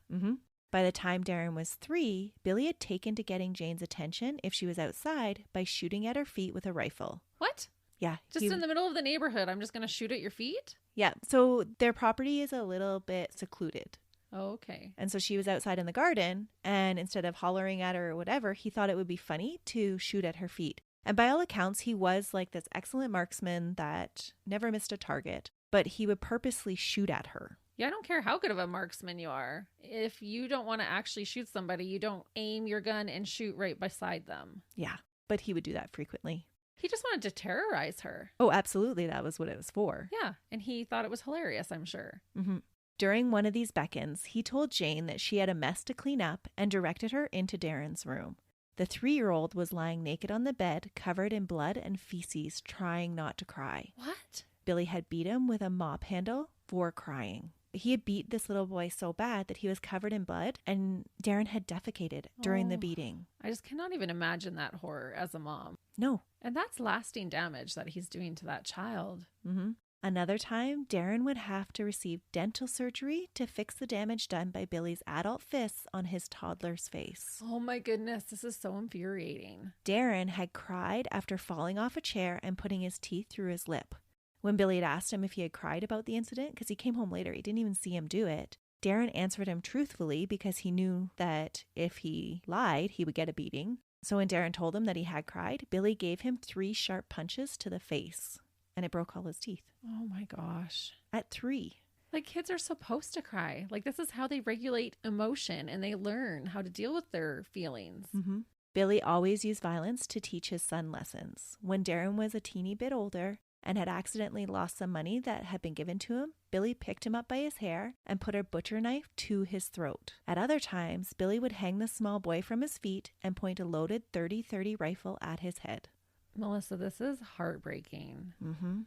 Speaker 2: By the time Darren was 3, Billy had taken to getting Jane's attention if she was outside by shooting at her feet with a rifle.
Speaker 1: What?
Speaker 2: Yeah.
Speaker 1: Just in the middle of the neighborhood, I'm just going to shoot at your feet?
Speaker 2: Yeah. So their property is a little bit secluded.
Speaker 1: Oh, okay.
Speaker 2: And so she was outside in the garden, and instead of hollering at her or whatever, he thought it would be funny to shoot at her feet. And by all accounts, he was like this excellent marksman that never missed a target, but he would purposely shoot at her.
Speaker 1: Yeah, I don't care how good of a marksman you are. If you don't want to actually shoot somebody, you don't aim your gun and shoot right beside them.
Speaker 2: Yeah, but he would do that frequently.
Speaker 1: He just wanted to terrorize her.
Speaker 2: Oh, absolutely. That was what it was for.
Speaker 1: Yeah, and he thought it was hilarious, I'm sure.
Speaker 2: During one of these beckons, he told Jane that she had a mess to clean up and directed her into Darren's room. The 3-year-old was lying naked on the bed, covered in blood and feces, trying not to cry.
Speaker 1: What?
Speaker 2: Billy had beat him with a mop handle for crying. He had beat this little boy so bad that he was covered in blood, and Darren had defecated during the beating.
Speaker 1: I just cannot even imagine that horror as a mom.
Speaker 2: No.
Speaker 1: And that's lasting damage that he's doing to that child.
Speaker 2: Another time, Darren would have to receive dental surgery to fix the damage done by Billy's adult fists on his toddler's face.
Speaker 1: Oh my goodness, this is so infuriating.
Speaker 2: Darren had cried after falling off a chair and putting his teeth through his lip. When Billy had asked him if he had cried about the incident, because he came home later, he didn't even see him do it, Darren answered him truthfully because he knew that if he lied, he would get a beating. So when Darren told him that he had cried, Billy gave him 3 sharp punches to the face, and it broke all his teeth.
Speaker 1: Oh my gosh.
Speaker 2: At 3.
Speaker 1: Like, kids are supposed to cry. Like, this is how they regulate emotion and they learn how to deal with their feelings.
Speaker 2: Billy always used violence to teach his son lessons. When Darren was a teeny bit older and had accidentally lost some money that had been given to him, Billy picked him up by his hair and put a butcher knife to his throat. At other times, Billy would hang the small boy from his feet and point a loaded .30-30 rifle at his head.
Speaker 1: Melissa, this is heartbreaking.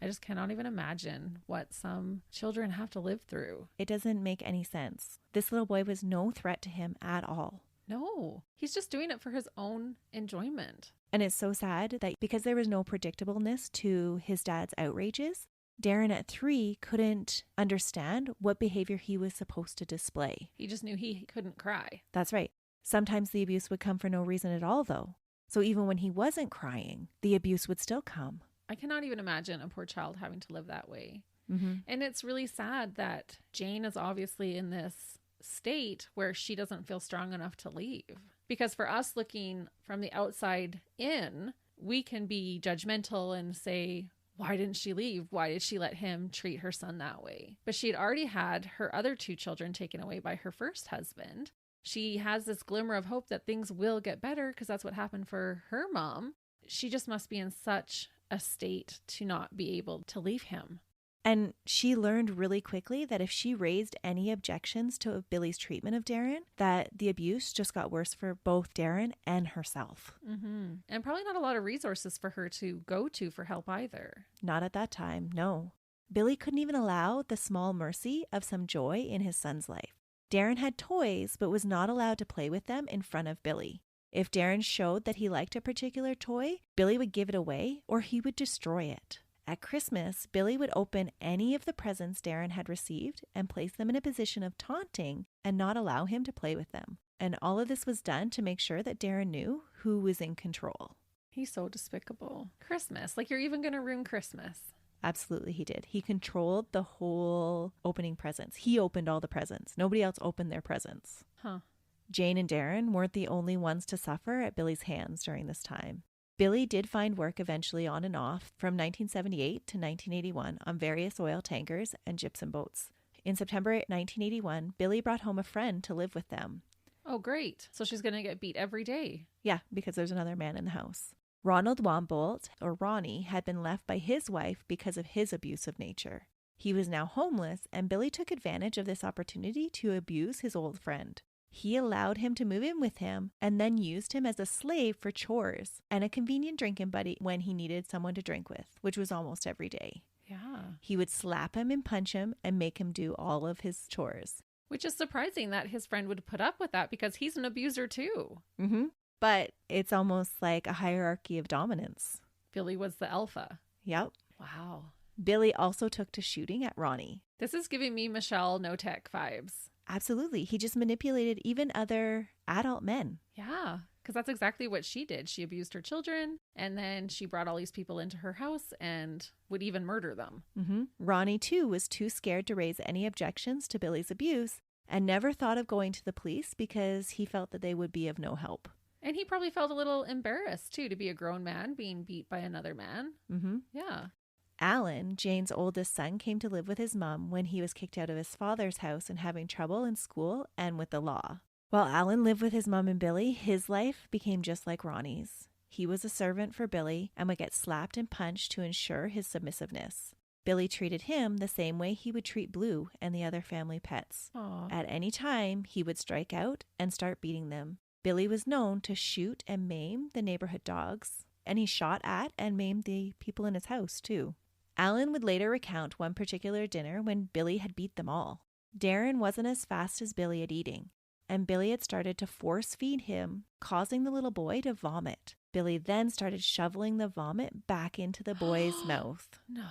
Speaker 1: I just cannot even imagine what some children have to live through.
Speaker 2: It doesn't make any sense. This little boy was no threat to him at all.
Speaker 1: No, he's just doing it for his own enjoyment.
Speaker 2: And it's so sad that because there was no predictableness to his dad's outrages, Darren at 3 couldn't understand what behavior he was supposed to display.
Speaker 1: He just knew he couldn't cry.
Speaker 2: That's right. Sometimes the abuse would come for no reason at all, though. So even when he wasn't crying, the abuse would still come.
Speaker 1: I cannot even imagine a poor child having to live that way. And it's really sad that Jane is obviously in this state where she doesn't feel strong enough to leave. Because for us looking from the outside in, we can be judgmental and say, why didn't she leave? Why did she let him treat her son that way? But she had already had her other 2 children taken away by her first husband. She has this glimmer of hope that things will get better because that's what happened for her mom. She just must be in such a state to not be able to leave him.
Speaker 2: And she learned really quickly that if she raised any objections to Billy's treatment of Darren, that the abuse just got worse for both Darren and herself.
Speaker 1: And probably not a lot of resources for her to go to for help either.
Speaker 2: Not at that time, no. Billy couldn't even allow the small mercy of some joy in his son's life. Darren had toys, but was not allowed to play with them in front of Billy. If Darren showed that he liked a particular toy, Billy would give it away or he would destroy it. At Christmas, Billy would open any of the presents Darren had received and place them in a position of taunting and not allow him to play with them. And all of this was done to make sure that Darren knew who was in control.
Speaker 1: He's so despicable. Christmas, like you're even going to ruin Christmas.
Speaker 2: Absolutely, he did. He controlled the whole opening presents. He opened all the presents. Nobody else opened their presents. Jane and Darren weren't the only ones to suffer at Billy's hands during this time. Billy did find work eventually on and off from 1978 to 1981 on various oil tankers and gypsum boats. In September 1981, Billy brought home a friend to live with them.
Speaker 1: Oh, great. So she's going to get beat every day.
Speaker 2: Yeah, because there's another man in the house. Ronald Wambolt, or Ronnie, had been left by his wife because of his abusive nature. He was now homeless, and Billy took advantage of this opportunity to abuse his old friend. He allowed him to move in with him and then used him as a slave for chores and a convenient drinking buddy when he needed someone to drink with, which was almost every day.
Speaker 1: Yeah.
Speaker 2: He would slap him and punch him and make him do all of his chores.
Speaker 1: Which is surprising that his friend would put up with that because he's an abuser too.
Speaker 2: But it's almost like a hierarchy of dominance.
Speaker 1: Billy was the alpha.
Speaker 2: Yep.
Speaker 1: Wow.
Speaker 2: Billy also took to shooting at Ronnie.
Speaker 1: This is giving me Michelle No Tech vibes.
Speaker 2: Absolutely. He just manipulated even other adult men.
Speaker 1: Yeah, because that's exactly what she did. She abused her children, and then she brought all these people into her house and would even murder them.
Speaker 2: Ronnie, too, was too scared to raise any objections to Billy's abuse and never thought of going to the police because he felt that they would be of no help.
Speaker 1: And he probably felt a little embarrassed, too, to be a grown man being beat by another man. Yeah.
Speaker 2: Alan, Jane's oldest son, came to live with his mom when he was kicked out of his father's house and having trouble in school and with the law. While Alan lived with his mom and Billy, his life became just like Ronnie's. He was a servant for Billy and would get slapped and punched to ensure his submissiveness. Billy treated him the same way he would treat Blue and the other family pets.
Speaker 1: Aww.
Speaker 2: At any time, he would strike out and start beating them. Billy was known to shoot and maim the neighborhood dogs, and he shot at and maimed the people in his house, too. Alan would later recount one particular dinner when Billy had beat them all. Darren wasn't as fast as Billy at eating, and Billy had started to force feed him, causing the little boy to vomit. Billy then started shoveling the vomit back into the boy's mouth.
Speaker 1: No.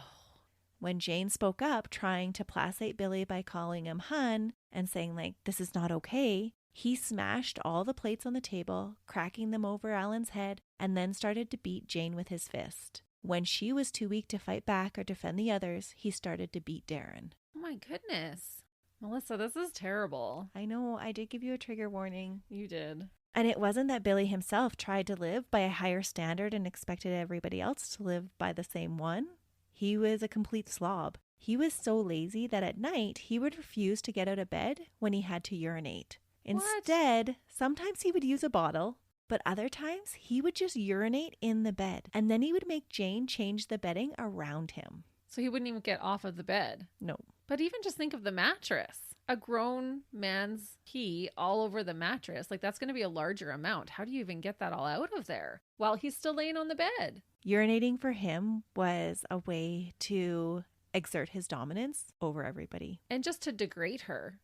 Speaker 2: When Jane spoke up, trying to placate Billy by calling him hun and saying, like, this is not okay, he smashed all the plates on the table, cracking them over Alan's head, and then started to beat Jane with his fist. When she was too weak to fight back or defend the others, he started to beat Darren.
Speaker 1: Oh my goodness. Melissa, this is terrible.
Speaker 2: I know, I did give you a trigger warning.
Speaker 1: You did.
Speaker 2: And it wasn't that Billy himself tried to live by a higher standard and expected everybody else to live by the same one. He was a complete slob. He was so lazy that at night he would refuse to get out of bed when he had to urinate. Instead, sometimes he would use a bottle, but other times he would just urinate in the bed. And then he would make Jane change the bedding around him.
Speaker 1: So he wouldn't even get off of the bed.
Speaker 2: No.
Speaker 1: But even just think of the mattress. A grown man's pee all over the mattress. Like, that's going to be a larger amount. How do you even get that all out of there while he's still laying on the bed?
Speaker 2: Urinating for him was a way to exert his dominance over everybody.
Speaker 1: And just to degrade her.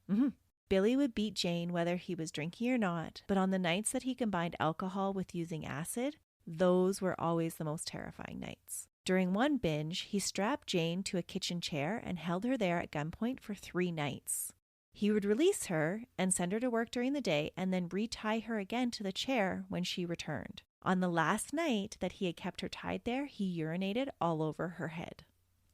Speaker 2: Billy would beat Jane whether he was drinking or not, but on the nights that he combined alcohol with using acid, those were always the most terrifying nights. During one binge, he strapped Jane to a kitchen chair and held her there at gunpoint for 3 nights. He would release her and send her to work during the day and then retie her again to the chair when she returned. On the last night that he had kept her tied there, he urinated all over her head.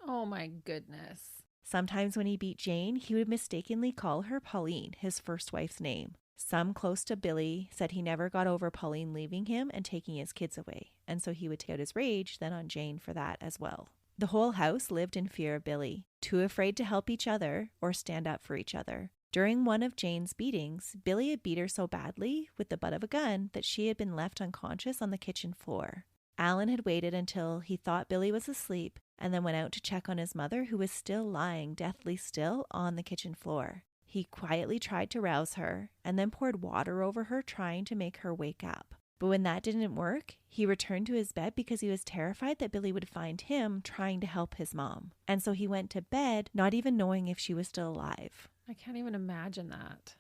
Speaker 1: Oh my goodness.
Speaker 2: Sometimes when he beat Jane, he would mistakenly call her Pauline, his first wife's name. Some close to Billy said he never got over Pauline leaving him and taking his kids away, and so he would take out his rage then on Jane for that as well. The whole house lived in fear of Billy, too afraid to help each other or stand up for each other. During one of Jane's beatings, Billy had beat her so badly with the butt of a gun that she had been left unconscious on the kitchen floor. Alan had waited until he thought Billy was asleep and then went out to check on his mother, who was still lying deathly still on the kitchen floor. He quietly tried to rouse her and then poured water over her, trying to make her wake up. But when that didn't work, he returned to his bed because he was terrified that Billy would find him trying to help his mom. And so he went to bed, not even knowing if she was still alive.
Speaker 1: I can't even imagine that.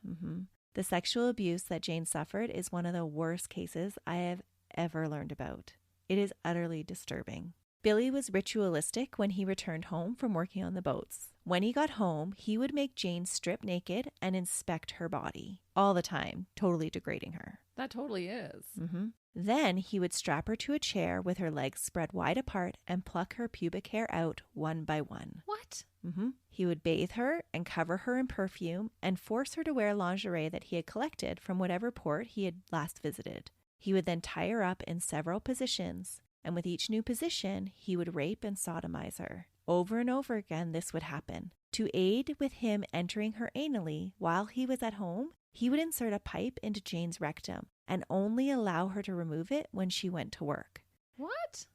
Speaker 2: The sexual abuse that Jane suffered is one of the worst cases I have ever learned about. It is utterly disturbing. Billy was ritualistic when he returned home from working on the boats. When he got home, he would make Jane strip naked and inspect her body all the time, totally degrading her.
Speaker 1: That totally is.
Speaker 2: Then he would strap her to a chair with her legs spread wide apart and pluck her pubic hair out one by one.
Speaker 1: What?
Speaker 2: He would bathe her and cover her in perfume and force her to wear lingerie that he had collected from whatever port he had last visited. He would then tie her up in several positions, and with each new position, he would rape and sodomize her. Over and over again, this would happen. To aid with him entering her anally while he was at home, he would insert a pipe into Jane's rectum and only allow her to remove it when she went to work.
Speaker 1: What?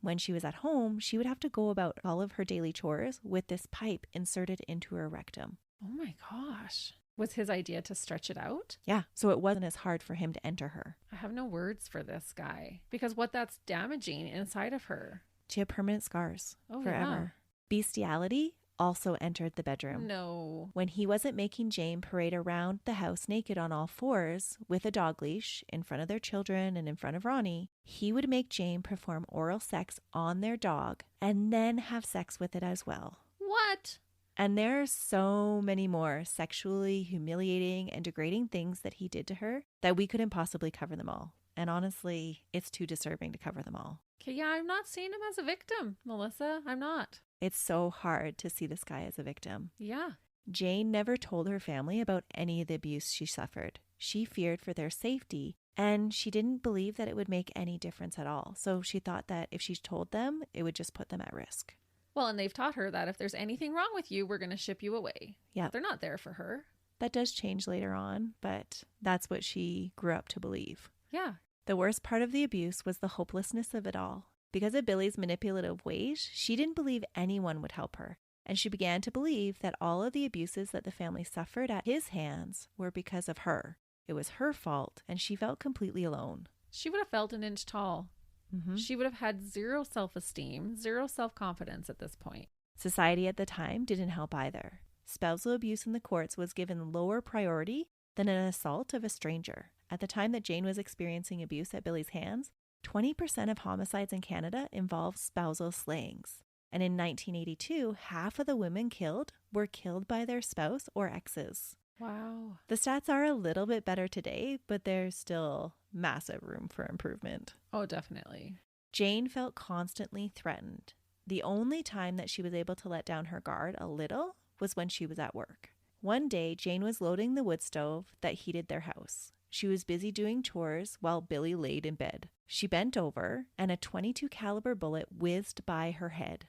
Speaker 2: When she was at home, she would have to go about all of her daily chores with this pipe inserted into her rectum.
Speaker 1: Oh my gosh. Was his idea to stretch it out?
Speaker 2: Yeah, so it wasn't as hard for him to enter her.
Speaker 1: I have no words for this guy because what that's damaging inside of her.
Speaker 2: She had permanent scars forever.
Speaker 1: Yeah.
Speaker 2: Bestiality also entered the bedroom.
Speaker 1: No.
Speaker 2: When he wasn't making Jane parade around the house naked on all fours with a dog leash in front of their children and in front of Ronnie, he would make Jane perform oral sex on their dog and then have sex with it as well.
Speaker 1: What?
Speaker 2: And there are so many more sexually humiliating and degrading things that he did to her that we couldn't possibly cover them all. And honestly, it's too disturbing to cover them all.
Speaker 1: Okay, yeah, I'm not seeing him as a victim, Melissa. I'm not.
Speaker 2: It's so hard to see this guy as a victim.
Speaker 1: Yeah.
Speaker 2: Jane never told her family about any of the abuse she suffered. She feared for their safety, and she didn't believe that it would make any difference at all. So she thought that if she told them, it would just put them at risk.
Speaker 1: Well, and they've taught her that if there's anything wrong with you, we're going to ship you away.
Speaker 2: Yeah.
Speaker 1: They're not there for her.
Speaker 2: That does change later on, but that's what she grew up to believe.
Speaker 1: Yeah.
Speaker 2: The worst part of the abuse was the hopelessness of it all. Because of Billy's manipulative ways, she didn't believe anyone would help her, and she began to believe that all of the abuses that the family suffered at his hands were because of her. It was her fault, and she felt completely alone.
Speaker 1: She would have felt an inch tall. Mm-hmm. She would have had zero self-esteem, zero self-confidence at this point.
Speaker 2: Society at the time didn't help either. Spousal abuse in the courts was given lower priority than an assault of a stranger. At the time that Jane was experiencing abuse at Billy's hands, 20% of homicides in Canada involved spousal slayings. And in 1982, half of the women killed were killed by their spouse or exes.
Speaker 1: Wow.
Speaker 2: The stats are a little bit better today, but there's still massive room for improvement.
Speaker 1: Oh, definitely.
Speaker 2: Jane felt constantly threatened. The only time that she was able to let down her guard a little was when she was at work. One day, Jane was loading the wood stove that heated their house. She was busy doing chores while Billy laid in bed. She bent over and a .22 caliber bullet whizzed by her head.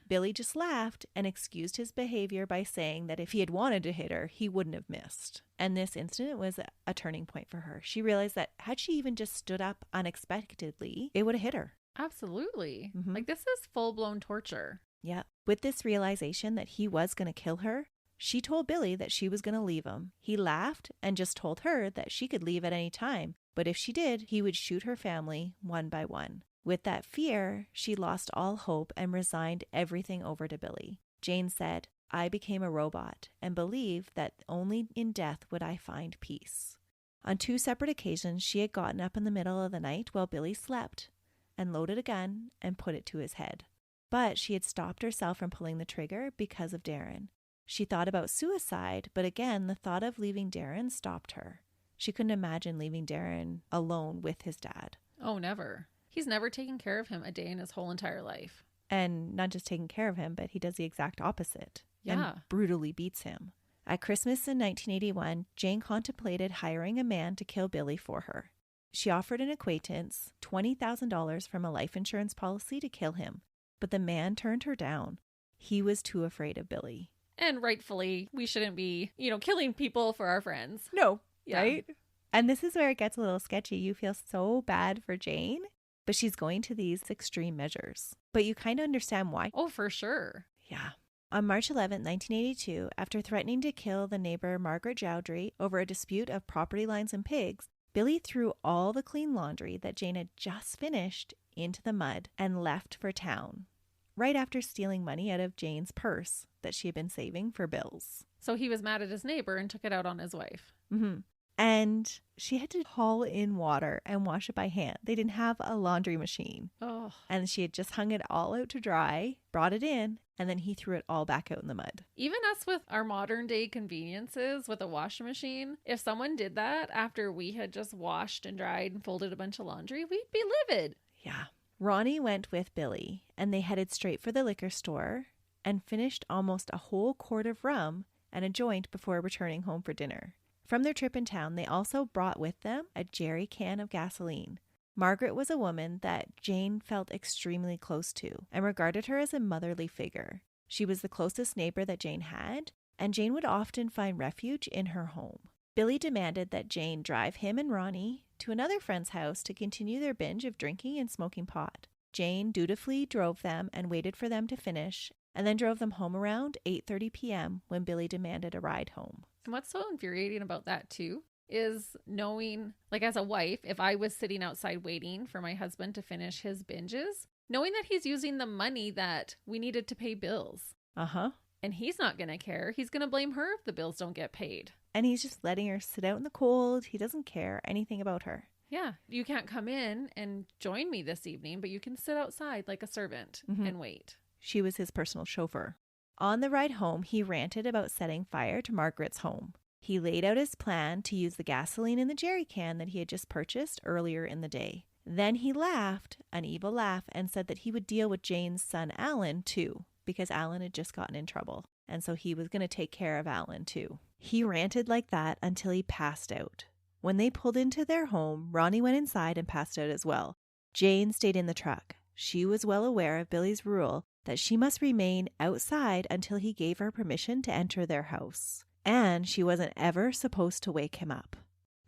Speaker 2: Billy just laughed and excused his behavior by saying that if he had wanted to hit her, he wouldn't have missed. And this incident was a turning point for her. She realized that had she even just stood up unexpectedly, it would have hit her.
Speaker 1: Absolutely. Mm-hmm. Like, this is full-blown torture.
Speaker 2: Yeah. With this realization that he was going to kill her, she told Billy that she was going to leave him. He laughed and just told her that she could leave at any time, but if she did, he would shoot her family one by one. With that fear, she lost all hope and resigned everything over to Billy. Jane said, "I became a robot and believed that only in death would I find peace." On 2 separate occasions, she had gotten up in the middle of the night while Billy slept and loaded a gun and put it to his head. But she had stopped herself from pulling the trigger because of Darren. She thought about suicide, but again, the thought of leaving Darren stopped her. She couldn't imagine leaving Darren alone with his dad.
Speaker 1: Oh, never. He's never taken care of him a day in his whole entire life.
Speaker 2: And not just taking care of him, but he does the exact opposite.
Speaker 1: Yeah.
Speaker 2: And brutally beats him. At Christmas in 1981, Jane contemplated hiring a man to kill Billy for her. She offered an acquaintance $20,000 from a life insurance policy to kill him, but the man turned her down. He was too afraid of Billy.
Speaker 1: And rightfully, we shouldn't be, killing people for our friends.
Speaker 2: No, yeah. Right? And this is where it gets a little sketchy. You feel so bad for Jane, but she's going to these extreme measures. But you kind of understand why.
Speaker 1: Oh, for sure.
Speaker 2: Yeah. On March 11, 1982, after threatening to kill the neighbor Margaret Jowdry over a dispute of property lines and pigs, Billy threw all the clean laundry that Jane had just finished into the mud and left for town, right after stealing money out of Jane's purse that she had been saving for bills.
Speaker 1: So he was mad at his neighbor and took it out on his wife.
Speaker 2: Mm-hmm. And she had to haul in water and wash it by hand. They didn't have a laundry machine.
Speaker 1: Oh.
Speaker 2: And she had just hung it all out to dry, brought it in, and then he threw it all back out in the mud.
Speaker 1: Even us with our modern day conveniences with a washing machine, if someone did that after we had just washed and dried and folded a bunch of laundry, we'd be livid.
Speaker 2: Yeah. Ronnie went with Billy, and they headed straight for the liquor store and finished almost a whole quart of rum and a joint before returning home for dinner. From their trip in town, they also brought with them a jerry can of gasoline. Margaret was a woman that Jane felt extremely close to and regarded her as a motherly figure. She was the closest neighbor that Jane had, and Jane would often find refuge in her home. Billy demanded that Jane drive him and Ronnie to another friend's house to continue their binge of drinking and smoking pot. Jane dutifully drove them and waited for them to finish, and then drove them home around 8:30 p.m. when Billy demanded a ride home.
Speaker 1: And what's so infuriating about that too is knowing, like as a wife, if I was sitting outside waiting for my husband to finish his binges, knowing that he's using the money that we needed to pay bills.
Speaker 2: Uh-huh.
Speaker 1: And he's not going to care. He's going to blame her if the bills don't get paid.
Speaker 2: And he's just letting her sit out in the cold. He doesn't care anything about her.
Speaker 1: Yeah. You can't come in and join me this evening, but you can sit outside like a servant and wait.
Speaker 2: She was his personal chauffeur. On the ride home, he ranted about setting fire to Margaret's home. He laid out his plan to use the gasoline in the jerry can that he had just purchased earlier in the day. Then he laughed, an evil laugh, and said that he would deal with Jane's son Alan too, because Alan had just gotten in trouble. And so he was going to take care of Alan too. He ranted like that until he passed out. When they pulled into their home, Ronnie went inside and passed out as well. Jane stayed in the truck. She was well aware of Billy's rule that she must remain outside until he gave her permission to enter their house. And she wasn't ever supposed to wake him up.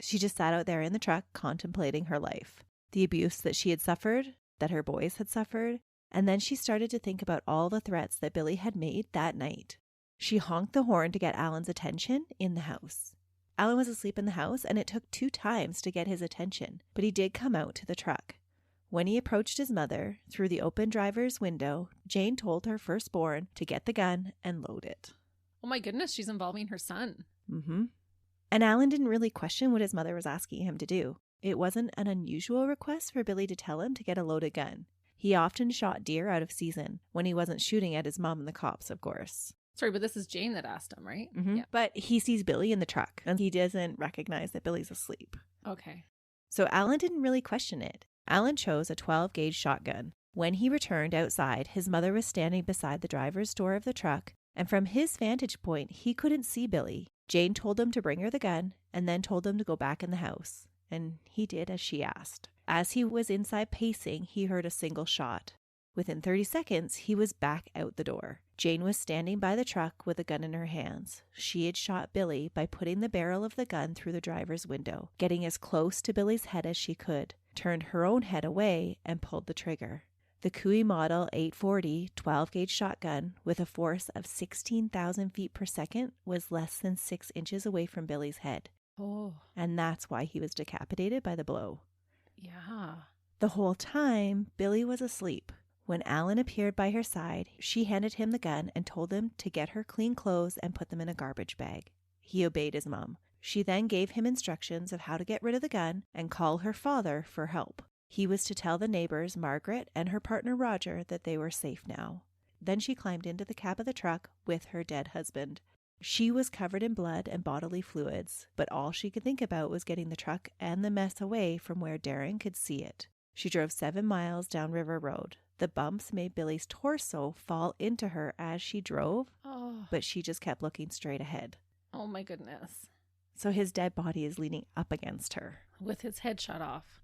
Speaker 2: She just sat out there in the truck contemplating her life, the abuse that she had suffered, that her boys had suffered, and then she started to think about all the threats that Billy had made that night. She honked the horn to get Alan's attention in the house. Alan was asleep in the house, and it took 2 times to get his attention, but he did come out to the truck. When he approached his mother, through the open driver's window, Jane told her firstborn to get the gun and load it.
Speaker 1: Oh my goodness, she's involving her son.
Speaker 2: And Alan didn't really question what his mother was asking him to do. It wasn't an unusual request for Billy to tell him to get a loaded gun. He often shot deer out of season, when he wasn't shooting at his mom and the cops, of course.
Speaker 1: Sorry, but this is Jane that asked him, right?
Speaker 2: Yeah. But he sees Billy in the truck, and he doesn't recognize that Billy's asleep.
Speaker 1: Okay.
Speaker 2: So Alan didn't really question it. Alan chose a 12-gauge shotgun. When he returned outside, his mother was standing beside the driver's door of the truck, and from his vantage point, he couldn't see Billy. Jane told him to bring her the gun, and then told him to go back in the house. And he did as she asked. As he was inside pacing, he heard a single shot. Within 30 seconds, he was back out the door. Jane was standing by the truck with a gun in her hands. She had shot Billy by putting the barrel of the gun through the driver's window, getting as close to Billy's head as she could, turned her own head away, and pulled the trigger. The Cooey Model 840 12-gauge shotgun with a force of 16,000 feet per second was less than 6 inches away from Billy's head.
Speaker 1: Oh.
Speaker 2: And that's why he was decapitated by the blow.
Speaker 1: Yeah.
Speaker 2: The whole time, Billy was asleep. When Alan appeared by her side, she handed him the gun and told him to get her clean clothes and put them in a garbage bag. He obeyed his mom. She then gave him instructions of how to get rid of the gun and call her father for help. He was to tell the neighbors, Margaret and her partner Roger, that they were safe now. Then she climbed into the cab of the truck with her dead husband. She was covered in blood and bodily fluids, but all she could think about was getting the truck and the mess away from where Darren could see it. She drove 7 miles down River Road. The bumps made Billy's torso fall into her as she drove, but she just kept looking straight ahead.
Speaker 1: Oh my goodness.
Speaker 2: So his dead body is leaning up against her.
Speaker 1: With his head shot off.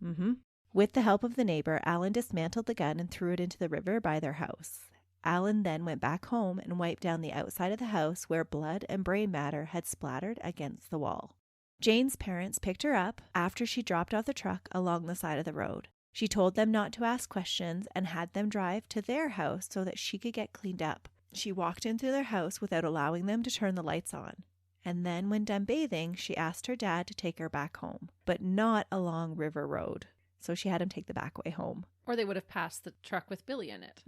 Speaker 2: With the help of the neighbor, Alan dismantled the gun and threw it into the river by their house. Alan then went back home and wiped down the outside of the house where blood and brain matter had splattered against the wall. Jane's parents picked her up after she dropped off the truck along the side of the road. She told them not to ask questions and had them drive to their house so that she could get cleaned up. She walked into their house without allowing them to turn the lights on. And then when done bathing, she asked her dad to take her back home, but not along River Road. So she had him take the back way home.
Speaker 1: Or they would have passed the truck with Billy in it.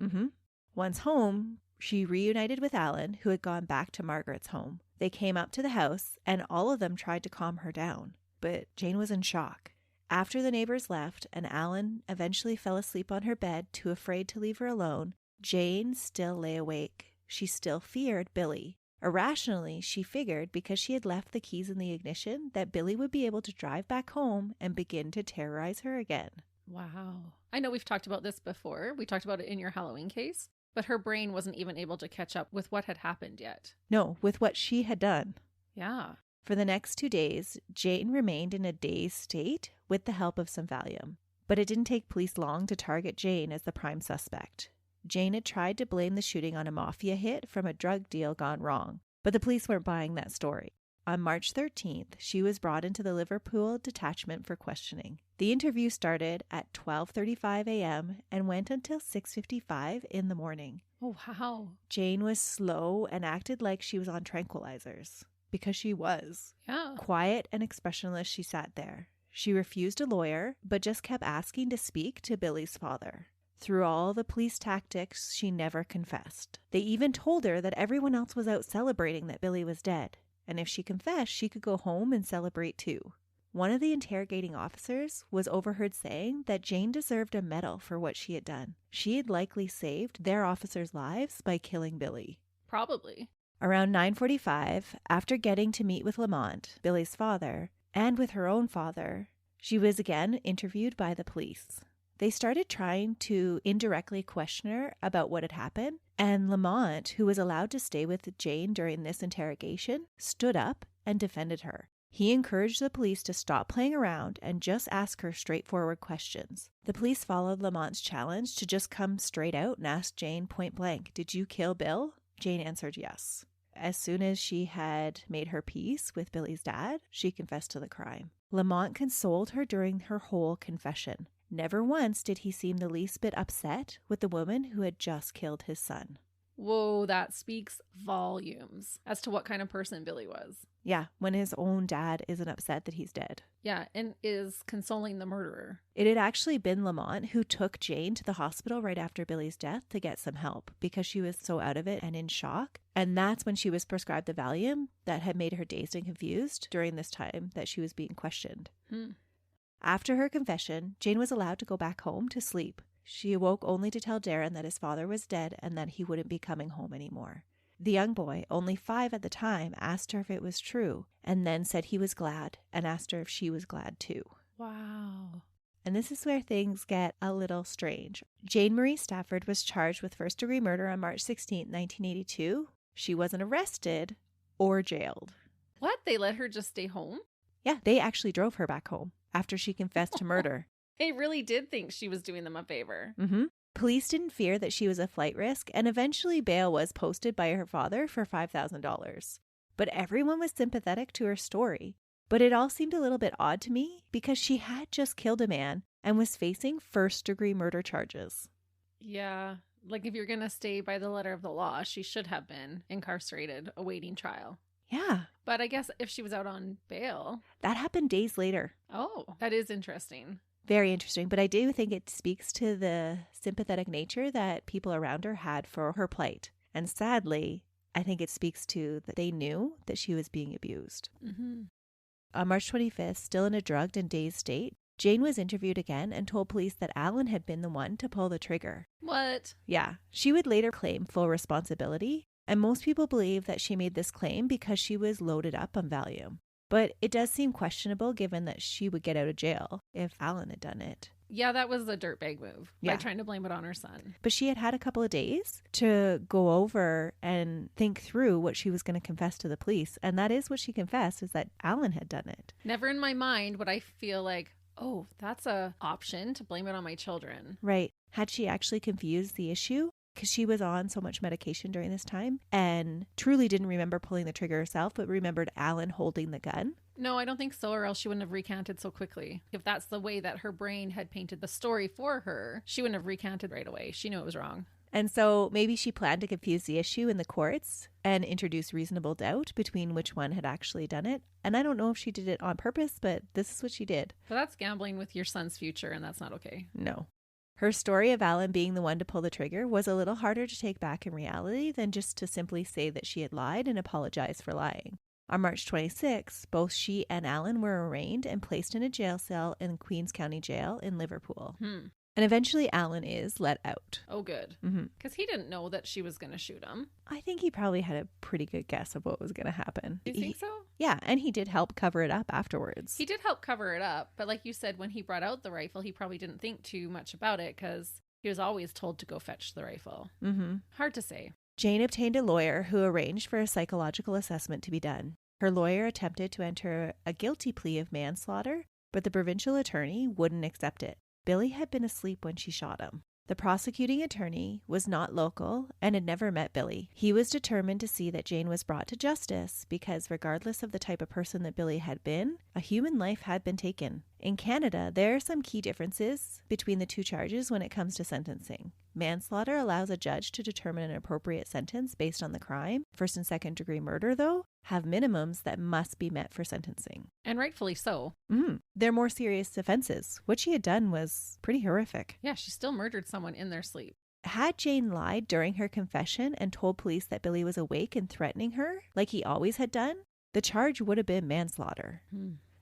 Speaker 2: Once home, she reunited with Alan, who had gone back to Margaret's home. They came up to the house, and all of them tried to calm her down, but Jane was in shock. After the neighbors left and Alan eventually fell asleep on her bed, too afraid to leave her alone, Jane still lay awake. She still feared Billy. Irrationally, she figured because she had left the keys in the ignition that Billy would be able to drive back home and begin to terrorize her again.
Speaker 1: Wow. I know we've talked about this before. We talked about it in your Halloween case, but her brain wasn't even able to catch up with what had happened yet.
Speaker 2: No, with what she had done.
Speaker 1: Yeah.
Speaker 2: For the next 2 days, Jane remained in a dazed state with the help of some Valium. But it didn't take police long to target Jane as the prime suspect. Jane had tried to blame the shooting on a mafia hit from a drug deal gone wrong, but the police weren't buying that story. On March 13th, she was brought into the Liverpool detachment for questioning. The interview started at 12:35 a.m. and went until 6:55 in the morning.
Speaker 1: Oh, wow.
Speaker 2: Jane was slow and acted like she was on tranquilizers, because she was.
Speaker 1: Yeah.
Speaker 2: Quiet and expressionless, she sat there. She refused a lawyer, but just kept asking to speak to Billy's father. Through all the police tactics, she never confessed. They even told her that everyone else was out celebrating that Billy was dead, and if she confessed, she could go home and celebrate too. One of the interrogating officers was overheard saying that Jane deserved a medal for what she had done. She had likely saved their officers' lives by killing Billy.
Speaker 1: Probably.
Speaker 2: Around 9:45, after getting to meet with Lamont, Billy's father, and with her own father, she was again interviewed by the police. They started trying to indirectly question her about what had happened, and Lamont, who was allowed to stay with Jane during this interrogation, stood up and defended her. He encouraged the police to stop playing around and just ask her straightforward questions. The police followed Lamont's challenge to just come straight out and ask Jane point blank, "Did you kill Bill?" Jane answered yes. As soon as she had made her peace with Billy's dad, she confessed to the crime. Lamont consoled her during her whole confession. Never once did he seem the least bit upset with the woman who had just killed his son.
Speaker 1: Whoa, that speaks volumes as to what kind of person Billy was.
Speaker 2: Yeah, when his own dad isn't upset that he's dead.
Speaker 1: Yeah, and is consoling the murderer.
Speaker 2: It had actually been Lamont who took Jane to the hospital right after Billy's death to get some help because she was so out of it and in shock. And that's when she was prescribed the Valium that had made her dazed and confused during this time that she was being questioned. After her confession, Jane was allowed to go back home to sleep. She awoke only to tell Darren that his father was dead and that he wouldn't be coming home anymore. The young boy, only 5 at the time, asked her if it was true and then said he was glad and asked her if she was glad too.
Speaker 1: Wow.
Speaker 2: And this is where things get a little strange. Jane Marie Stafford was charged with first-degree murder on March 16, 1982. She wasn't arrested or jailed.
Speaker 1: What? They let her just stay home?
Speaker 2: Yeah, they actually drove her back home after she confessed to murder.
Speaker 1: They really did think she was doing them a favor.
Speaker 2: Police didn't fear that she was a flight risk, and eventually bail was posted by her father for $5,000. But everyone was sympathetic to her story. But it all seemed a little bit odd to me because she had just killed a man and was facing first-degree murder charges.
Speaker 1: Yeah, like if you're going to stay by the letter of the law, she should have been incarcerated awaiting trial.
Speaker 2: Yeah.
Speaker 1: But I guess if she was out on bail.
Speaker 2: That happened days later.
Speaker 1: Oh, that is interesting.
Speaker 2: Very interesting, but I do think it speaks to the sympathetic nature that people around her had for her plight. And sadly, I think it speaks to that they knew that she was being abused. On March 25th, still in a drugged and dazed state, Jane was interviewed again and told police that Alan had been the one to pull the trigger.
Speaker 1: What?
Speaker 2: Yeah. She would later claim full responsibility, and most people believe that she made this claim because she was loaded up on Valium. But it does seem questionable given that she would get out of jail if Alan had done it.
Speaker 1: Yeah, that was a dirtbag move by trying to blame it on her son.
Speaker 2: But she had had a couple of days to go over and think through what she was going to confess to the police. And that is what she confessed, is that Alan had done it.
Speaker 1: Never in my mind would I feel like, oh, that's an option to blame it on my children.
Speaker 2: Right. Had she actually confused the issue? Because she was on so much medication during this time and truly didn't remember pulling the trigger herself, but remembered Alan holding the gun.
Speaker 1: No, I don't think so, or else she wouldn't have recanted so quickly. If that's the way that her brain had painted the story for her, she wouldn't have recanted right away. She knew it was wrong.
Speaker 2: And so maybe she planned to confuse the issue in the courts and introduce reasonable doubt between which one had actually done it. And I don't know if she did it on purpose, but this is what she did.
Speaker 1: But that's gambling with your son's future, and that's not okay.
Speaker 2: No. Her story of Alan being the one to pull the trigger was a little harder to take back in reality than just to simply say that she had lied and apologized for lying. On March 26, both she and Alan were arraigned and placed in a jail cell in Queens County Jail in Liverpool. And eventually Alan is let out.
Speaker 1: Oh, good. Because he didn't know that she was going to shoot him.
Speaker 2: I think he probably had a pretty good guess of what was going to happen.
Speaker 1: Do you think so?
Speaker 2: Yeah, and he did help cover it up afterwards.
Speaker 1: He did help cover it up. But like you said, when he brought out the rifle, he probably didn't think too much about it because he was always told to go fetch the rifle. Hard to say.
Speaker 2: Jane obtained a lawyer who arranged for a psychological assessment to be done. Her lawyer attempted to enter a guilty plea of manslaughter, but the provincial attorney wouldn't accept it. Billy had been asleep when she shot him. The prosecuting attorney was not local and had never met Billy. He was determined to see that Jane was brought to justice because regardless of the type of person that Billy had been, a human life had been taken. In Canada, there are some key differences between the two charges when it comes to sentencing. Manslaughter allows a judge to determine an appropriate sentence based on the crime. First and second degree murder, though, have minimums that must be met for sentencing.
Speaker 1: And rightfully so.
Speaker 2: They're more serious offenses. What she had done was pretty horrific.
Speaker 1: Yeah, she still murdered someone in their sleep.
Speaker 2: Had Jane lied during her confession and told police that Billy was awake and threatening her, like he always had done, the charge would have been manslaughter.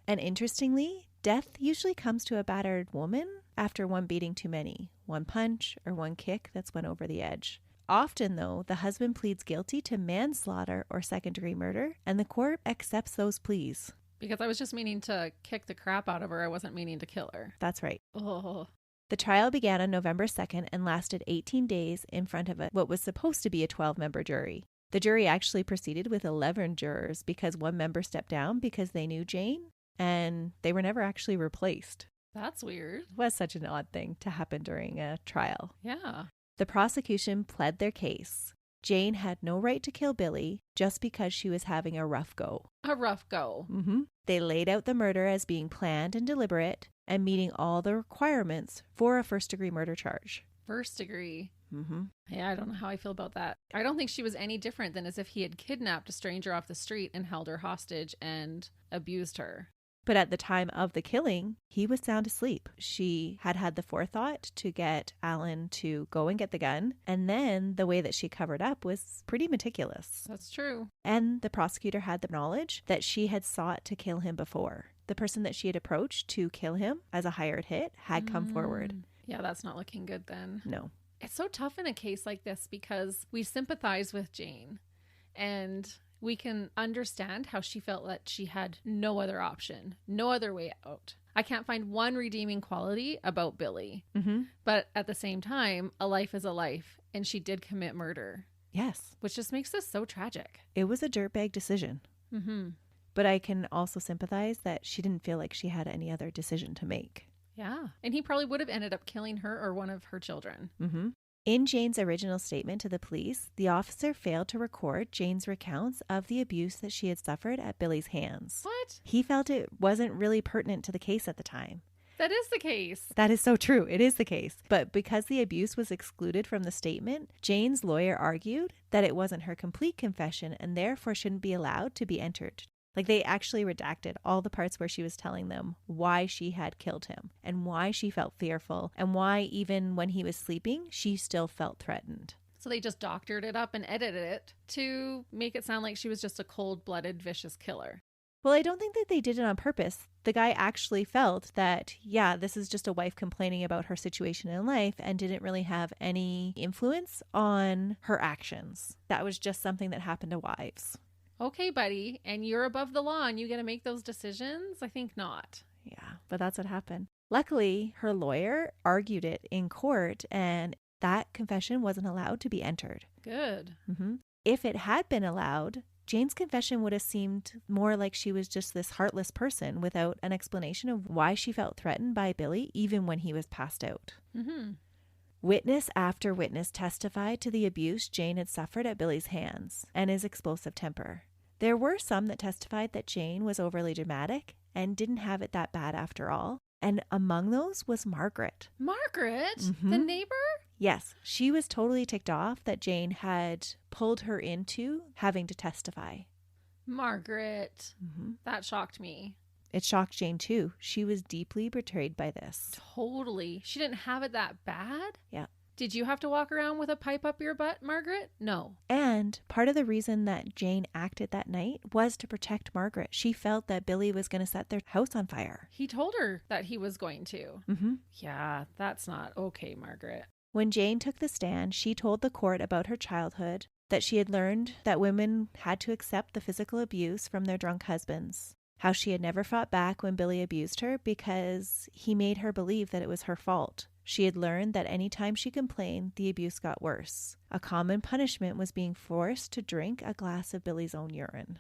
Speaker 2: And interestingly, death usually comes to a battered woman after one beating too many, one punch or one kick that's went over the edge. Often, though, the husband pleads guilty to manslaughter or second-degree murder, and the court accepts those pleas.
Speaker 1: Because I was just meaning to kick the crap out of her. I wasn't meaning to kill her.
Speaker 2: That's right.
Speaker 1: Oh.
Speaker 2: The trial began on November 2nd and lasted 18 days in front of what was supposed to be a 12-member jury. The jury actually proceeded with 11 jurors because one member stepped down because they knew Jane, and they were never actually replaced.
Speaker 1: That's weird.
Speaker 2: It was such an odd thing to happen during a trial.
Speaker 1: Yeah.
Speaker 2: The prosecution pled their case. Jane had no right to kill Billy just because she was having a rough go.
Speaker 1: A rough go.
Speaker 2: They laid out the murder as being planned and deliberate and meeting all the requirements for a first-degree murder charge.
Speaker 1: First degree. Yeah, I don't know how I feel about that. I don't think she was any different than as if he had kidnapped a stranger off the street and held her hostage and abused her.
Speaker 2: But at the time of the killing, he was sound asleep. She had had the forethought to get Alan to go and get the gun. And then the way that she covered up was pretty meticulous.
Speaker 1: That's true.
Speaker 2: And the prosecutor had the knowledge that she had sought to kill him before. The person that she had approached to kill him as a hired hit had come forward.
Speaker 1: Yeah, that's not looking good then.
Speaker 2: No.
Speaker 1: It's so tough in a case like this because we sympathize with Jane and we can understand how she felt that she had no other option, no other way out. I can't find one redeeming quality about Billy. But at the same time, a life is a life, and she did commit murder.
Speaker 2: Yes.
Speaker 1: Which just makes this so tragic.
Speaker 2: It was a dirtbag decision. But I can also sympathize that she didn't feel like she had any other decision to make.
Speaker 1: Yeah. And he probably would have ended up killing her or one of her children.
Speaker 2: In Jane's original statement to the police, the officer failed to record Jane's recounts of the abuse that she had suffered at Billy's hands.
Speaker 1: What?
Speaker 2: He felt it wasn't really pertinent to the case at the time.
Speaker 1: That is the case.
Speaker 2: That is so true. It is the case. But because the abuse was excluded from the statement, Jane's lawyer argued that it wasn't her complete confession and therefore shouldn't be allowed to be entered. Like, they actually redacted all the parts where she was telling them why she had killed him and why she felt fearful and why even when he was sleeping, she still felt threatened.
Speaker 1: So they just doctored it up and edited it to make it sound like she was just a cold-blooded, vicious killer.
Speaker 2: Well, I don't think that they did it on purpose. The guy actually felt that, yeah, this is just a wife complaining about her situation in life and didn't really have any influence on her actions. That was just something that happened to wives.
Speaker 1: Okay, buddy, and you're above the law and you get to make those decisions? I think not.
Speaker 2: Yeah, but that's what happened. Luckily, her lawyer argued it in court and that confession wasn't allowed to be entered.
Speaker 1: Good.
Speaker 2: If it had been allowed, Jane's confession would have seemed more like she was just this heartless person without an explanation of why she felt threatened by Billy even when he was passed out. Witness after witness testified to the abuse Jane had suffered at Billy's hands and his explosive temper. There were some that testified that Jane was overly dramatic and didn't have it that bad after all. And among those was Margaret.
Speaker 1: Margaret? The neighbor?
Speaker 2: Yes, she was totally ticked off that Jane had pulled her into having to testify.
Speaker 1: Margaret. That shocked me.
Speaker 2: It shocked Jane too. She was deeply betrayed by this.
Speaker 1: Totally. She didn't have it that bad?
Speaker 2: Yeah.
Speaker 1: Did you have to walk around with a pipe up your butt, Margaret? No.
Speaker 2: And part of the reason that Jane acted that night was to protect Margaret. She felt that Billy was going to set their house on fire.
Speaker 1: He told her that he was going to. Yeah, that's not okay, Margaret.
Speaker 2: When Jane took the stand, she told the court about her childhood, that she had learned that women had to accept the physical abuse from their drunk husbands. How she had never fought back when Billy abused her because he made her believe that it was her fault. She had learned that any time she complained, the abuse got worse. A common punishment was being forced to drink a glass of Billy's own urine.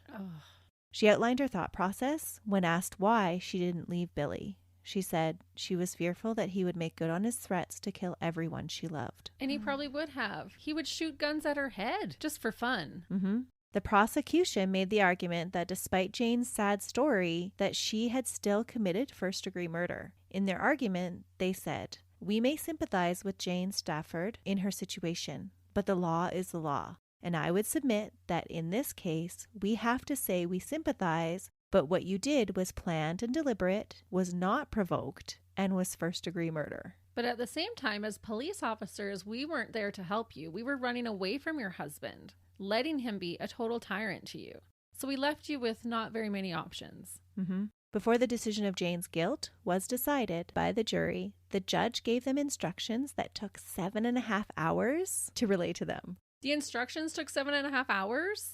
Speaker 2: She outlined her thought process when asked why she didn't leave Billy. She said she was fearful that he would make good on his threats to kill everyone she loved.
Speaker 1: And he probably would have. He would shoot guns at her head just for fun.
Speaker 2: Mm-hmm. The prosecution made the argument that despite Jane's sad story, that she had still committed first-degree murder. In their argument, they said, "We may sympathize with Jane Stafford in her situation, but the law is the law. And I would submit that in this case, we have to say we sympathize, but what you did was planned and deliberate, was not provoked, and was first-degree murder."
Speaker 1: But at the same time, as police officers, we weren't there to help you. We were running away from your husband, letting him be a total tyrant to you. So we left you with not very many options.
Speaker 2: Mm-hmm. Before the decision of Jane's guilt was decided by the jury, the judge gave them instructions that took 7.5 hours to relay to them.
Speaker 1: The instructions took 7.5 hours?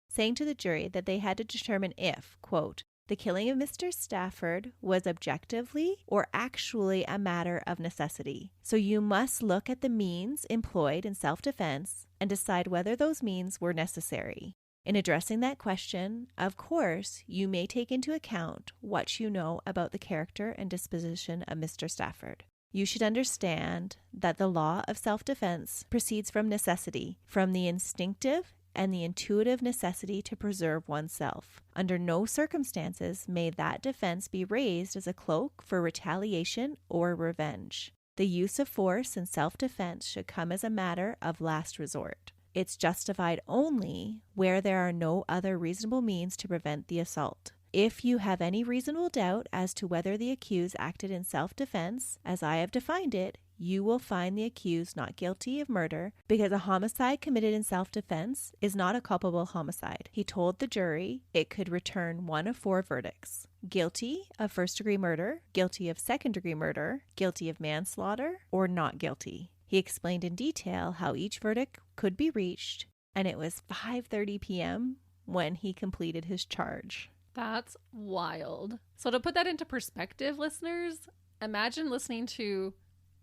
Speaker 2: Saying to the jury that they had to determine if, quote, the killing of Mr. Stafford was objectively or actually a matter of necessity. So you must look at the means employed in self-defense and decide whether those means were necessary. In addressing that question, of course, you may take into account what you know about the character and disposition of Mr. Stafford. You should understand that the law of self-defense proceeds from necessity, from the instinctive and the intuitive necessity to preserve oneself. Under no circumstances may that defense be raised as a cloak for retaliation or revenge. The use of force in self-defense should come as a matter of last resort. It's justified only where there are no other reasonable means to prevent the assault. If you have any reasonable doubt as to whether the accused acted in self-defense, as I have defined it, you will find the accused not guilty of murder because a homicide committed in self-defense is not a culpable homicide. He told the jury it could return one of 4 verdicts: guilty of first-degree murder, guilty of second-degree murder, guilty of manslaughter, or not guilty. He explained in detail how each verdict could be reached, and it was 5:30 p.m. when he completed his charge.
Speaker 1: That's wild. So to put that into perspective, listeners, imagine listening to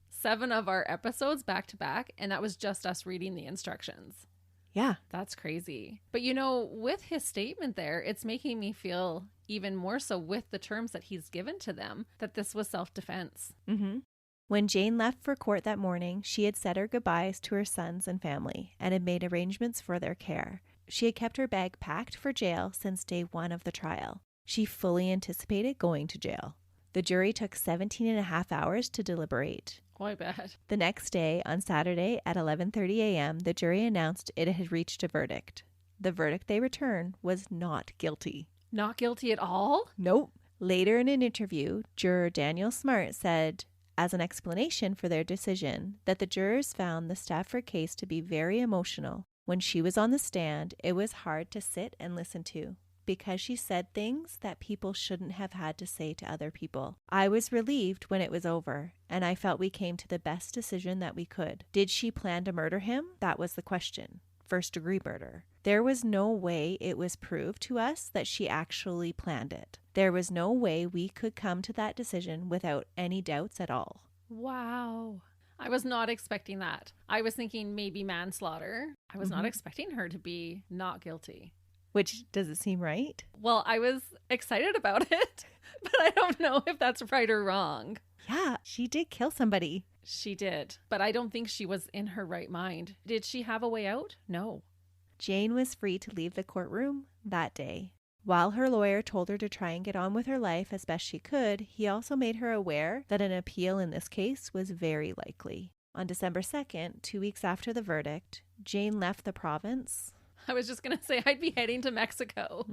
Speaker 1: 7 of our episodes back to back, and that was just us reading the instructions.
Speaker 2: Yeah.
Speaker 1: That's crazy. But you know, with his statement there, it's making me feel even more so with the terms that he's given to them, that this was self-defense.
Speaker 2: Mm-hmm. When Jane left for court that morning, she had said her goodbyes to her sons and family and had made arrangements for their care. She had kept her bag packed for jail since day 1 of the trial. She fully anticipated going to jail. The jury took 17.5 hours to deliberate.
Speaker 1: Oh, I bet.
Speaker 2: The next day, on Saturday at 11:30 a.m., the jury announced it had reached a verdict. The verdict they returned was not guilty.
Speaker 1: Not guilty at all?
Speaker 2: Nope. Later in an interview, juror Daniel Smart said, as an explanation for their decision, that the jurors found the Stafford case to be very emotional. When she was on the stand, it was hard to sit and listen to because she said things that people shouldn't have had to say to other people. I was relieved when it was over, and I felt we came to the best decision that we could. Did she plan to murder him? That was the question. First-degree murder. There was no way it was proved to us that she actually planned it. There was no way we could come to that decision without any doubts at all.
Speaker 1: Wow. I was not expecting that. I was thinking maybe manslaughter. I was not expecting her to be not guilty.
Speaker 2: Which, does it seem right?
Speaker 1: Well, I was excited about it, but I don't know if that's right or wrong.
Speaker 2: Yeah, she did kill somebody.
Speaker 1: She did, but I don't think she was in her right mind. Did she have a way out? No.
Speaker 2: Jane was free to leave the courtroom that day. While her lawyer told her to try and get on with her life as best she could, he also made her aware that an appeal in this case was very likely. On December 2nd, 2 weeks after the verdict, Jane left the province.
Speaker 1: I was just going to say I'd be heading to Mexico.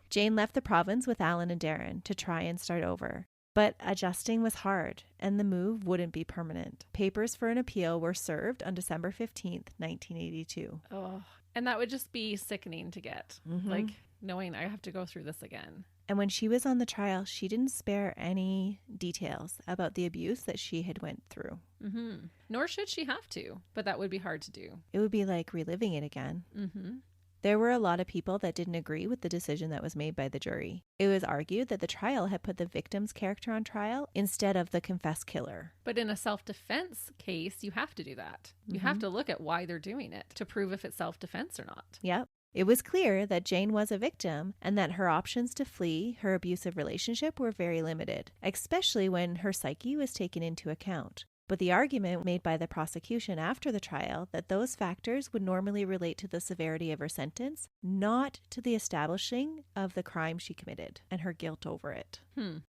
Speaker 2: Jane left the province with Alan and Darren to try and start over. But adjusting was hard, and the move wouldn't be permanent. Papers for an appeal were served on December 15th, 1982.
Speaker 1: Oh, and that would just be sickening to get. Like, knowing I have to go through this again.
Speaker 2: And when she was on the trial, she didn't spare any details about the abuse that she had went through.
Speaker 1: Nor should she have to, but that would be hard to do.
Speaker 2: It would be like reliving it again. There were a lot of people that didn't agree with the decision that was made by the jury. It was argued that the trial had put the victim's character on trial instead of the confessed killer.
Speaker 1: But in a self-defense case, you have to do that. You have to look at why they're doing it to prove if it's self-defense or not.
Speaker 2: Yep. It was clear that Jane was a victim and that her options to flee her abusive relationship were very limited, especially when her psyche was taken into account. But the argument made by the prosecution after the trial that those factors would normally relate to the severity of her sentence, not to the establishing of the crime she committed and her guilt over it.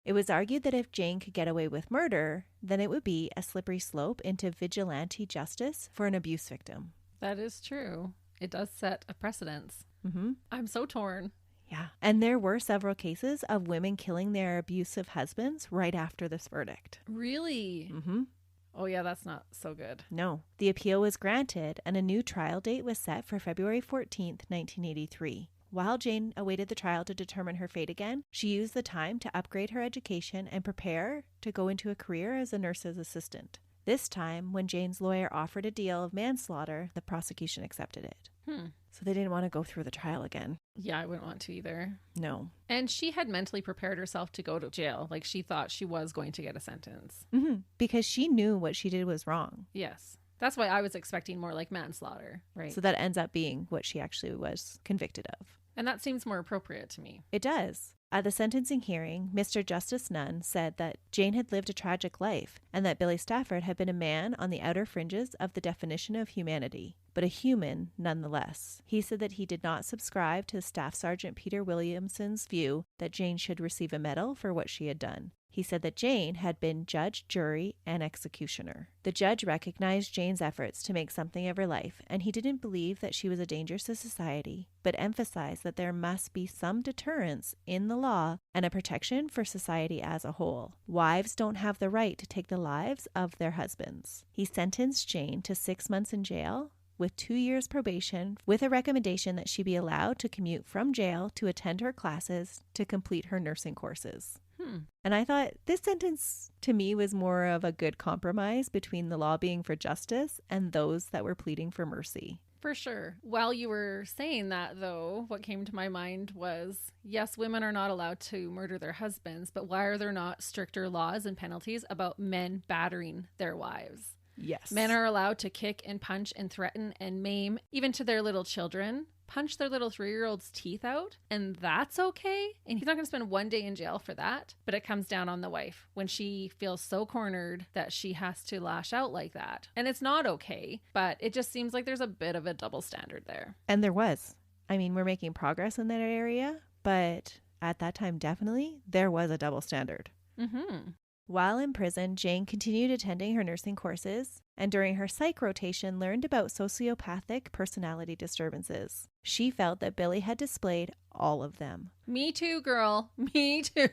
Speaker 2: It was argued that if Jane could get away with murder, then it would be a slippery slope into vigilante justice for an abuse victim.
Speaker 1: That is true. It does set a precedence. I'm so torn.
Speaker 2: Yeah. And there were several cases of women killing their abusive husbands right after this verdict.
Speaker 1: Really? Oh, yeah, that's not so good.
Speaker 2: No. The appeal was granted and a new trial date was set for February 14th, 1983. While Jane awaited the trial to determine her fate again, she used the time to upgrade her education and prepare to go into a career as a nurse's assistant. This time, when Jane's lawyer offered a deal of manslaughter, the prosecution accepted it. So they didn't want to go through the trial again.
Speaker 1: Yeah, I wouldn't want to either.
Speaker 2: No.
Speaker 1: And she had mentally prepared herself to go to jail. Like, she thought she was going to get a sentence.
Speaker 2: Because she knew what she did was wrong.
Speaker 1: Yes. That's why I was expecting more like manslaughter, right?
Speaker 2: So that ends up being what she actually was convicted of.
Speaker 1: And that seems more appropriate to me.
Speaker 2: It does. At the sentencing hearing, Mr. Justice Nunn said that Jane had lived a tragic life and that Billy Stafford had been a man on the outer fringes of the definition of humanity, but a human nonetheless. He said that he did not subscribe to Staff Sergeant Peter Williamson's view that Jane should receive a medal for what she had done. He said that Jane had been judge, jury, and executioner. The judge recognized Jane's efforts to make something of her life, and he didn't believe that she was a danger to society, but emphasized that there must be some deterrence in the law and a protection for society as a whole. Wives don't have the right to take the lives of their husbands. He sentenced Jane to 6 months in jail, with 2 years probation, with a recommendation that she be allowed to commute from jail to attend her classes to complete her nursing courses. And I thought this sentence to me was more of a good compromise between the lobbying for justice and those that were pleading for mercy.
Speaker 1: For sure. While you were saying that, though, what came to my mind was, yes, women are not allowed to murder their husbands, but why are there not stricter laws and penalties about men battering their wives?
Speaker 2: Yes.
Speaker 1: Men are allowed to kick and punch and threaten and maim, even to their little children, punch their little 3-year-old's teeth out, and that's okay. And he's not going to spend 1 day in jail for that. But it comes down on the wife when she feels so cornered that she has to lash out like that. And it's not okay, but it just seems like there's a bit of a double standard there.
Speaker 2: And there was. I mean, we're making progress in that area, but at that time, definitely, there was a double standard. While in prison, Jane continued attending her nursing courses and during her psych rotation learned about sociopathic personality disturbances. She felt that Billy had displayed all of them.
Speaker 1: Me too, girl. Me too.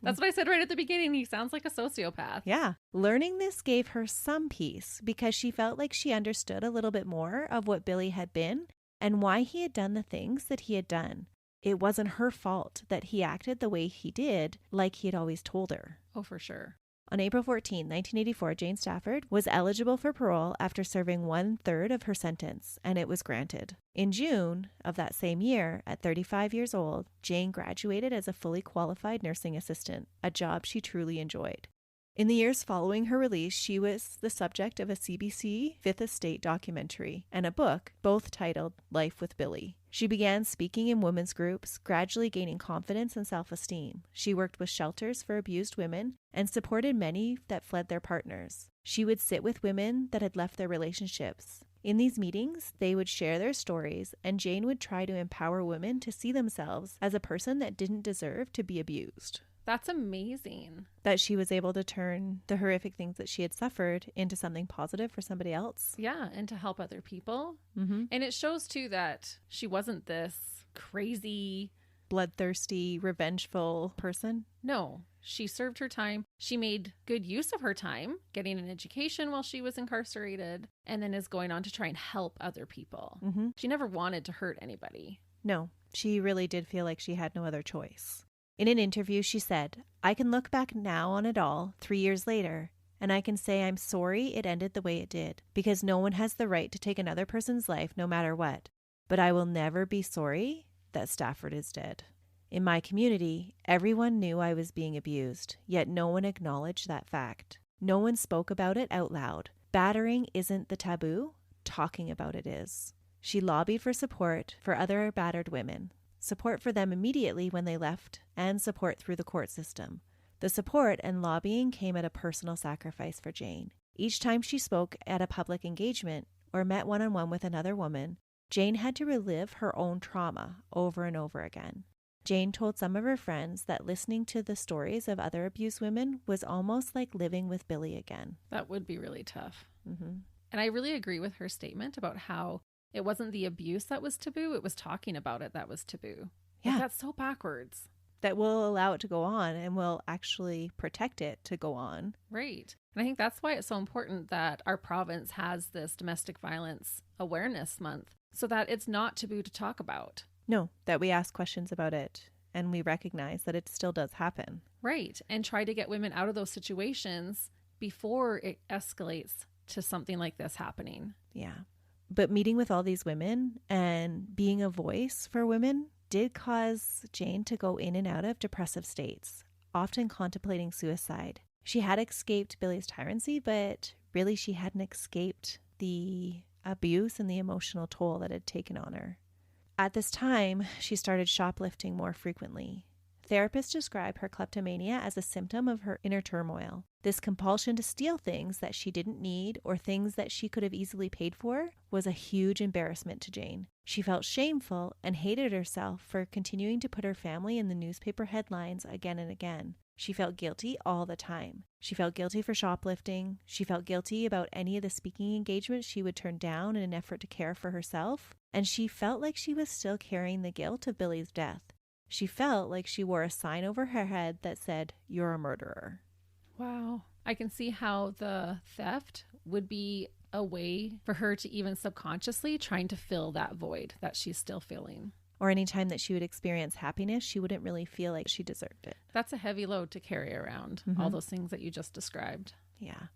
Speaker 1: That's what I said right at the beginning. He sounds like a sociopath.
Speaker 2: Yeah. Learning this gave her some peace because she felt like she understood a little bit more of what Billy had been and why he had done the things that he had done. It wasn't her fault that he acted the way he did, like he had always told her.
Speaker 1: Oh, for sure.
Speaker 2: On April 14, 1984, Jane Stafford was eligible for parole after serving 1/3 of her sentence, and it was granted. In June of that same year, at 35 years old, Jane graduated as a fully qualified nursing assistant, a job she truly enjoyed. In the years following her release, she was the subject of a CBC Fifth Estate documentary and a book, both titled Life with Billy. She began speaking in women's groups, gradually gaining confidence and self-esteem. She worked with shelters for abused women and supported many that fled their partners. She would sit with women that had left their relationships. In these meetings, they would share their stories, and Jane would try to empower women to see themselves as a person that didn't deserve to be abused.
Speaker 1: That's amazing.
Speaker 2: That she was able to turn the horrific things that she had suffered into something positive for somebody else.
Speaker 1: Yeah, and to help other people. And it shows, too, that she wasn't this crazy,
Speaker 2: bloodthirsty, revengeful person.
Speaker 1: No, she served her time. She made good use of her time, getting an education while she was incarcerated, and then is going on to try and help other people. She never wanted to hurt anybody.
Speaker 2: No, she really did feel like she had no other choice. In an interview, she said, "I can look back now on it all, 3 years later, and I can say I'm sorry it ended the way it did, because no one has the right to take another person's life no matter what. But I will never be sorry that Stafford is dead. In my community, everyone knew I was being abused, yet no one acknowledged that fact. No one spoke about it out loud. Battering isn't the taboo, talking about it is." She lobbied for support for other battered women, support for them immediately when they left, and support through the court system. The support and lobbying came at a personal sacrifice for Jane. Each time she spoke at a public engagement or met one-on-one with another woman, Jane had to relive her own trauma over and over again. Jane told some of her friends that listening to the stories of other abused women was almost like living with Billy again.
Speaker 1: That would be really tough.
Speaker 2: Mm-hmm.
Speaker 1: And I really agree with her statement about how it wasn't the abuse that was taboo, it was talking about it that was taboo.
Speaker 2: Yeah.
Speaker 1: Like, that's so backwards.
Speaker 2: That will allow it to go on and will actually protect it to go on.
Speaker 1: Right. And I think that's why it's so important that our province has this domestic violence awareness month so that it's not taboo to talk about.
Speaker 2: No, that we ask questions about it and we recognize that it still does happen.
Speaker 1: Right. And try to get women out of those situations before it escalates to something like this happening.
Speaker 2: Yeah. But meeting with all these women and being a voice for women did cause Jane to go in and out of depressive states, often contemplating suicide. She had escaped Billy's tyranny, but really she hadn't escaped the abuse and the emotional toll that had taken on her. At this time, she started shoplifting more frequently. Therapists describe her kleptomania as a symptom of her inner turmoil. This compulsion to steal things that she didn't need or things that she could have easily paid for was a huge embarrassment to Jane. She felt shameful and hated herself for continuing to put her family in the newspaper headlines again and again. She felt guilty all the time. She felt guilty for shoplifting. She felt guilty about any of the speaking engagements she would turn down in an effort to care for herself. And she felt like she was still carrying the guilt of Billy's death. She felt like she wore a sign over her head that said, "You're a murderer."
Speaker 1: Wow. I can see how the theft would be a way for her to even subconsciously trying to fill that void that she's still feeling.
Speaker 2: Or any time that she would experience happiness, she wouldn't really feel like she deserved it.
Speaker 1: That's a heavy load to carry around, all those things that you just described.
Speaker 2: Yeah.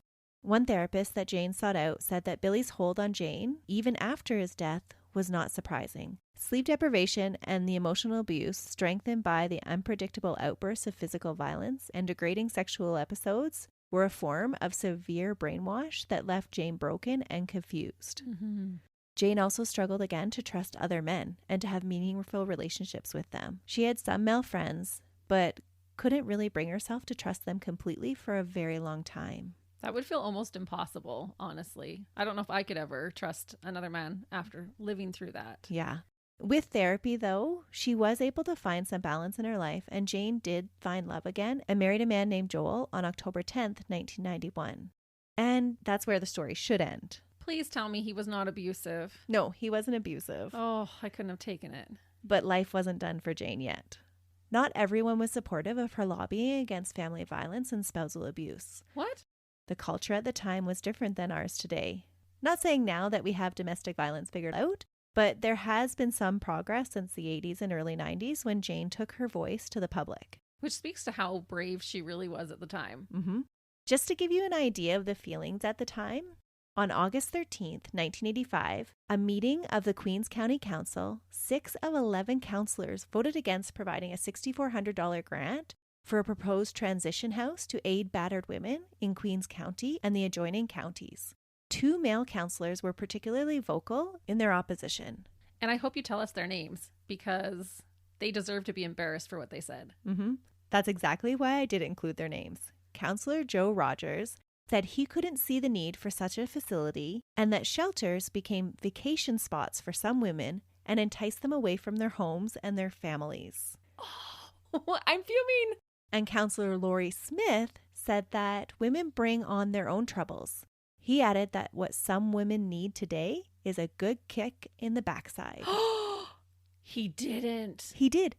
Speaker 2: One therapist that Jane sought out said that Billy's hold on Jane, even after his death, was not surprising. Sleep deprivation and the emotional abuse, strengthened by the unpredictable outbursts of physical violence and degrading sexual episodes, were a form of severe brainwash that left Jane broken and confused.
Speaker 1: Mm-hmm.
Speaker 2: Jane also struggled again to trust other men and to have meaningful relationships with them. She had some male friends, but couldn't really bring herself to trust them completely for a very long time.
Speaker 1: That would feel almost impossible, honestly. I don't know if I could ever trust another man after living through that.
Speaker 2: Yeah. With therapy, though, she was able to find some balance in her life, and Jane did find love again and married a man named Joel on October 10th, 1991. And that's where the story should end.
Speaker 1: Please tell me he was not abusive.
Speaker 2: No, he wasn't abusive.
Speaker 1: Oh, I couldn't have taken it.
Speaker 2: But life wasn't done for Jane yet. Not everyone was supportive of her lobbying against family violence and spousal abuse.
Speaker 1: What?
Speaker 2: The culture at the time was different than ours today. Not saying now that we have domestic violence figured out, but there has been some progress since the 80s and early 90s when Jane took her voice to the public.
Speaker 1: Which speaks to how brave she really was at the time.
Speaker 2: Mm-hmm. Just to give you an idea of the feelings at the time, on August 13th, 1985, a meeting of the Queens County Council, 6 of 11 councillors voted against providing a $6,400 grant for a proposed transition house to aid battered women in Queens County and the adjoining counties. 2 male councillors were particularly vocal in their opposition.
Speaker 1: And I hope you tell us their names because they deserve to be embarrassed for what they said.
Speaker 2: Mm-hmm. That's exactly why I did include their names. Councillor Joe Rogers said he couldn't see the need for such a facility and that shelters became vacation spots for some women and enticed them away from their homes and their families.
Speaker 1: Oh, I'm fuming.
Speaker 2: And Councillor Laurie Smith said that women bring on their own troubles. He added that what some women need today is a good kick in the backside.
Speaker 1: He didn't.
Speaker 2: He did.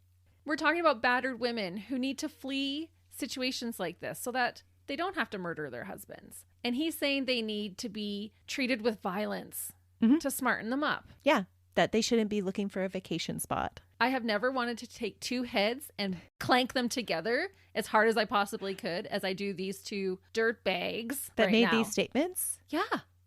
Speaker 1: We're talking about battered women who need to flee situations like this so that they don't have to murder their husbands. And he's saying they need to be treated with violence to smarten them up.
Speaker 2: Yeah, that they shouldn't be looking for a vacation spot.
Speaker 1: I have never wanted to take 2 heads and clank them together as hard as I possibly could as I do these 2 dirtbags
Speaker 2: that
Speaker 1: right
Speaker 2: made
Speaker 1: now.
Speaker 2: These statements?
Speaker 1: Yeah.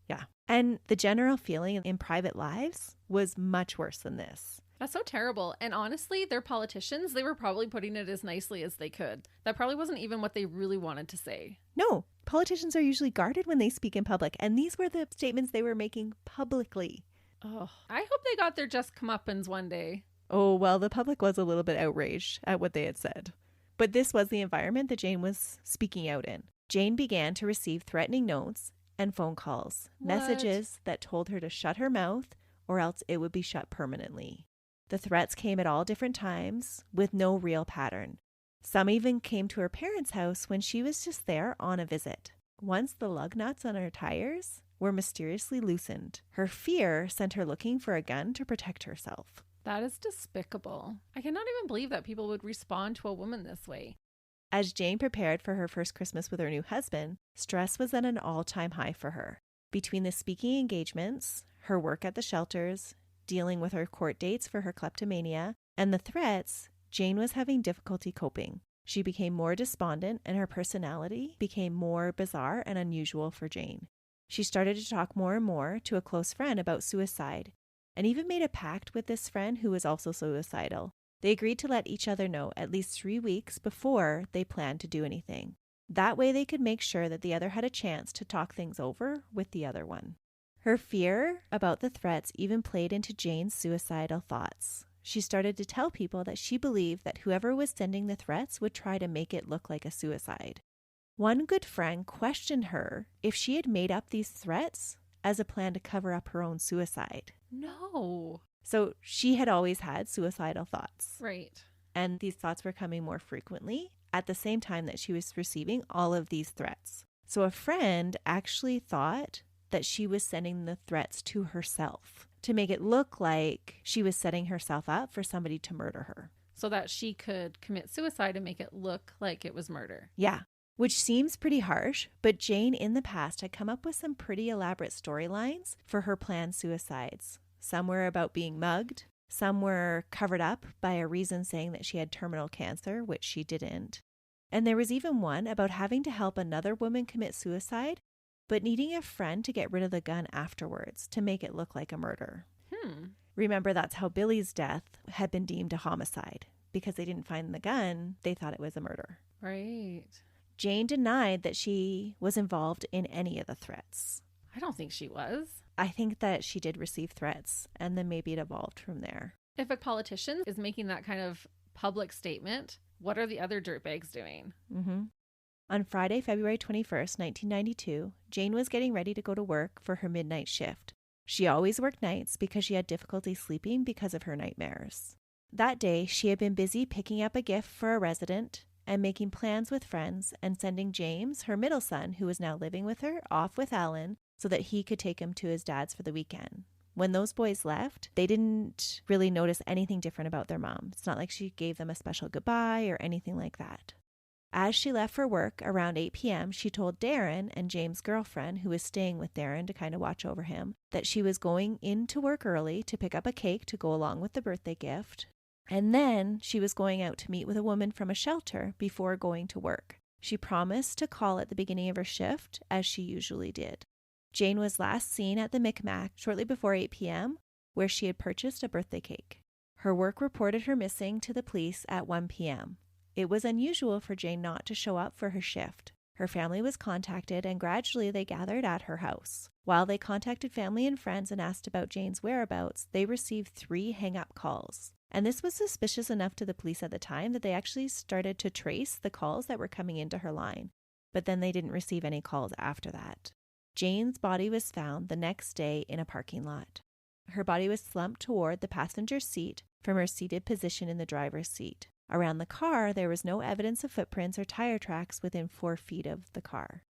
Speaker 2: Yeah. And the general feeling in private lives was much worse than this.
Speaker 1: That's so terrible. And honestly, they're politicians. They were probably putting it as nicely as they could. That probably wasn't even what they really wanted to say.
Speaker 2: No, politicians are usually guarded when they speak in public. And these were the statements they were making publicly.
Speaker 1: Oh, I hope they got their just comeuppance one day.
Speaker 2: Oh, well, the public was a little bit outraged at what they had said. But this was the environment that Jane was speaking out in. Jane began to receive threatening notes and phone calls, messages that told her to shut her mouth or else it would be shut permanently. The threats came at all different times with no real pattern. Some even came to her parents' house when she was just there on a visit. Once the lug nuts on her tires were mysteriously loosened, her fear sent her looking for a gun to protect herself.
Speaker 1: That is despicable. I cannot even believe that people would respond to a woman this way.
Speaker 2: As Jane prepared for her first Christmas with her new husband, stress was at an all-time high for her. Between the speaking engagements, her work at the shelters, dealing with her court dates for her kleptomania, and the threats, Jane was having difficulty coping. She became more despondent and her personality became more bizarre and unusual for Jane. She started to talk more and more to a close friend about suicide, and even made a pact with this friend who was also suicidal. They agreed to let each other know at least 3 weeks before they planned to do anything. That way they could make sure that the other had a chance to talk things over with the other one. Her fear about the threats even played into Jane's suicidal thoughts. She started to tell people that she believed that whoever was sending the threats would try to make it look like a suicide. One good friend questioned her if she had made up these threats as a plan to cover up her own suicide.
Speaker 1: No.
Speaker 2: So she had always had suicidal thoughts.
Speaker 1: Right.
Speaker 2: And these thoughts were coming more frequently at the same time that she was receiving all of these threats. So a friend actually thought that she was sending the threats to herself to make it look like she was setting herself up for somebody to murder her.
Speaker 1: So that she could commit suicide and make it look like it was murder.
Speaker 2: Yeah. Which seems pretty harsh, but Jane in the past had come up with some pretty elaborate storylines for her planned suicides. Some were about being mugged. Some were covered up by a reason saying that she had terminal cancer, which she didn't. And there was even one about having to help another woman commit suicide, but needing a friend to get rid of the gun afterwards to make it look like a murder. Remember, that's how Billy's death had been deemed a homicide. Because they didn't find the gun, they thought it was a murder.
Speaker 1: Right.
Speaker 2: Jane denied that she was involved in any of the threats.
Speaker 1: I don't think she was.
Speaker 2: I think that she did receive threats, and then maybe it evolved from there.
Speaker 1: If a politician is making that kind of public statement, what are the other dirtbags doing?
Speaker 2: On Friday, February 21st, 1992, Jane was getting ready to go to work for her midnight shift. She always worked nights because she had difficulty sleeping because of her nightmares. That day, she had been busy picking up a gift for a resident and making plans with friends and sending James, her middle son, who was now living with her, off with Alan so that he could take him to his dad's for the weekend. When those boys left, they didn't really notice anything different about their mom. It's not like she gave them a special goodbye or anything like that. As she left for work around 8 p.m., she told Darren and James' girlfriend, who was staying with Darren to kind of watch over him, that she was going into work early to pick up a cake to go along with the birthday gift. And then she was going out to meet with a woman from a shelter before going to work. She promised to call at the beginning of her shift, as she usually did. Jane was last seen at the Micmac shortly before 8 p.m., where she had purchased a birthday cake. Her work reported her missing to the police at 1 p.m. It was unusual for Jane not to show up for her shift. Her family was contacted, and gradually they gathered at her house. While they contacted family and friends and asked about Jane's whereabouts, they received 3 hang-up calls. And this was suspicious enough to the police at the time that they actually started to trace the calls that were coming into her line. But then they didn't receive any calls after that. Jane's body was found the next day in a parking lot. Her body was slumped toward the passenger seat from her seated position in the driver's seat. Around the car, there was no evidence of footprints or tire tracks within 4 feet of the car.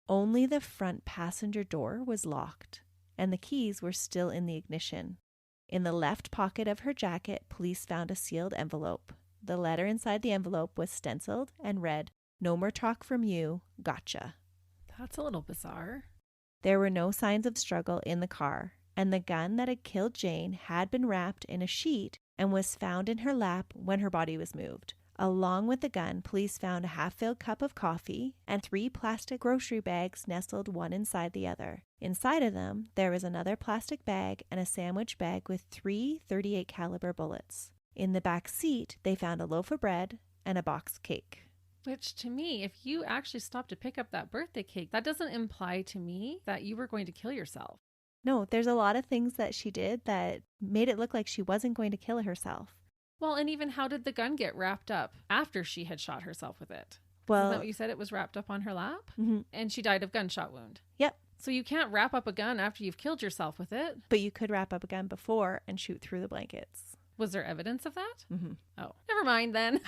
Speaker 2: Only the front passenger door was locked, and the keys were still in the ignition. In the left pocket of her jacket, police found a sealed envelope. The letter inside the envelope was stenciled and read, "No more talk from you, gotcha."
Speaker 1: That's a little bizarre.
Speaker 2: There were no signs of struggle in the car, and the gun that had killed Jane had been wrapped in a sheet and was found in her lap when her body was moved. Along with the gun, police found a half-filled cup of coffee and 3 plastic grocery bags nestled one inside the other. Inside of them, there was another plastic bag and a sandwich bag with 3 .38 caliber bullets. In the back seat, they found a loaf of bread and a box cake.
Speaker 1: Which, to me, if you actually stopped to pick up that birthday cake, that doesn't imply to me that you were going to kill yourself.
Speaker 2: No, there's a lot of things that she did that made it look like she wasn't going to kill herself.
Speaker 1: Well, and even how did the gun get wrapped up after she had shot herself with it?
Speaker 2: Well,
Speaker 1: isn't that what you said? It was wrapped up on her lap?
Speaker 2: Mm-hmm.
Speaker 1: And she died of gunshot wound.
Speaker 2: Yep.
Speaker 1: So you can't wrap up a gun after you've killed yourself with it.
Speaker 2: But you could wrap up a gun before and shoot through the blankets.
Speaker 1: Was there evidence of that?
Speaker 2: Mm-hmm.
Speaker 1: Oh, never mind then.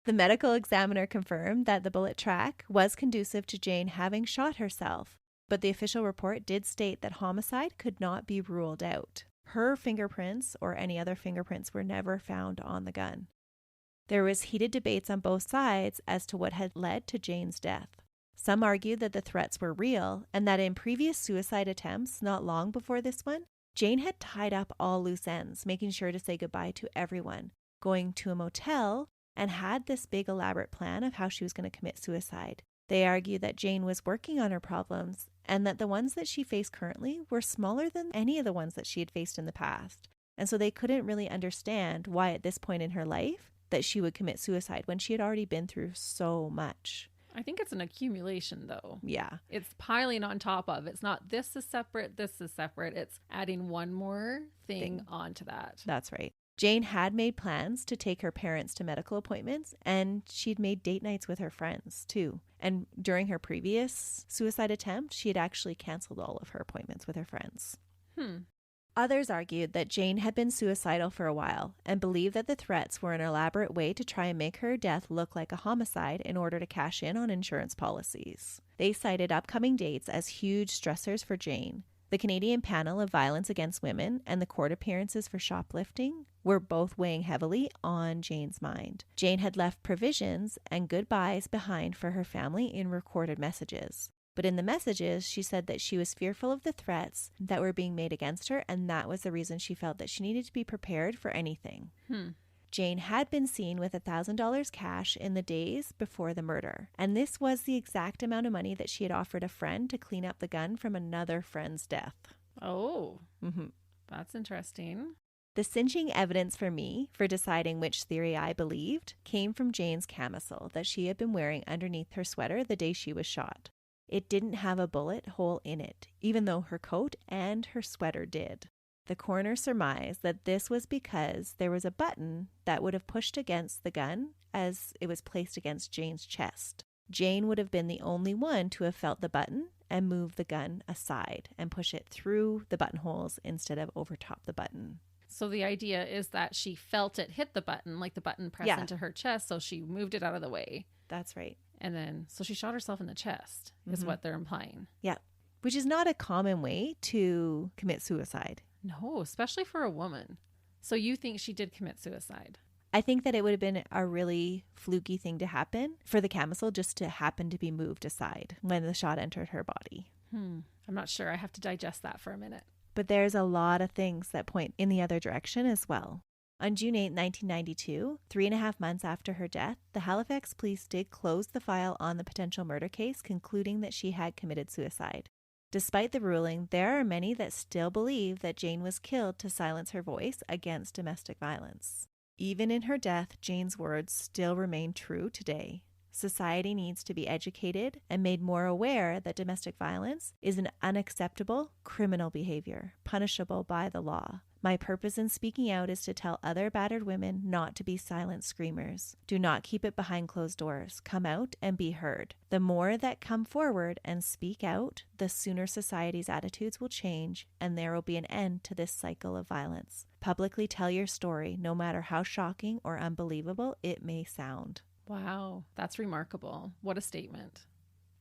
Speaker 2: The medical examiner confirmed that the bullet track was conducive to Jane having shot herself, but the official report did state that homicide could not be ruled out. Her fingerprints or any other fingerprints were never found on the gun. There was heated debates on both sides as to what had led to Jane's death. Some argued that the threats were real and that in previous suicide attempts, not long before this one, Jane had tied up all loose ends, making sure to say goodbye to everyone, going to a motel, and had this big elaborate plan of how she was going to commit suicide. They argued that Jane was working on her problems and that the ones that she faced currently were smaller than any of the ones that she had faced in the past. And so they couldn't really understand why at this point in her life that she would commit suicide when she had already been through so much.
Speaker 1: I think it's an accumulation, though.
Speaker 2: Yeah.
Speaker 1: It's piling on top of. It's not this is separate, this is separate. It's adding one more thing onto that.
Speaker 2: That's right. Jane had made plans to take her parents to medical appointments, and she'd made date nights with her friends, too. And during her previous suicide attempt, she had actually canceled all of her appointments with her friends. Others argued that Jane had been suicidal for a while and believed that the threats were an elaborate way to try and make her death look like a homicide in order to cash in on insurance policies. They cited upcoming dates as huge stressors for Jane. The Canadian Panel of Violence Against Women and the court appearances for shoplifting were both weighing heavily on Jane's mind. Jane had left provisions and goodbyes behind for her family in recorded messages. But in the messages, she said that she was fearful of the threats that were being made against her, and that was the reason she felt that she needed to be prepared for anything. Jane had been seen with $1,000 cash in the days before the murder, and this was the exact amount of money that she had offered a friend to clean up the gun from another friend's death.
Speaker 1: Oh, that's interesting.
Speaker 2: The cinching evidence for me for deciding which theory I believed came from Jane's camisole that she had been wearing underneath her sweater the day she was shot. It didn't have a bullet hole in it, even though her coat and her sweater did. The coroner surmised that this was because there was a button that would have pushed against the gun as it was placed against Jane's chest. Jane would have been the only one to have felt the button and move the gun aside and push it through the buttonholes instead of over top the button.
Speaker 1: So the idea is that she felt it hit the button, like the button pressed into her chest, so she moved it out of the way.
Speaker 2: That's right.
Speaker 1: And then, so she shot herself in the chest, is what they're implying.
Speaker 2: Yeah, which is not a common way to commit suicide.
Speaker 1: No, especially for a woman. So you think she did commit suicide?
Speaker 2: I think that it would have been a really fluky thing to happen for the camisole just to happen to be moved aside when the shot entered her body.
Speaker 1: I'm not sure. I have to digest that for a minute.
Speaker 2: But there's a lot of things that point in the other direction as well. On June 8, 1992, 3.5 months after her death, the Halifax police did close the file on the potential murder case, concluding that she had committed suicide. Despite the ruling, there are many that still believe that Jane was killed to silence her voice against domestic violence. Even in her death, Jane's words still remain true today. Society needs to be educated and made more aware that domestic violence is an unacceptable criminal behavior, punishable by the law. My purpose in speaking out is to tell other battered women not to be silent screamers. Do not keep it behind closed doors. Come out and be heard. The more that come forward and speak out, the sooner society's attitudes will change and there will be an end to this cycle of violence. Publicly tell your story, no matter how shocking or unbelievable it may sound.
Speaker 1: Wow, that's remarkable. What a statement.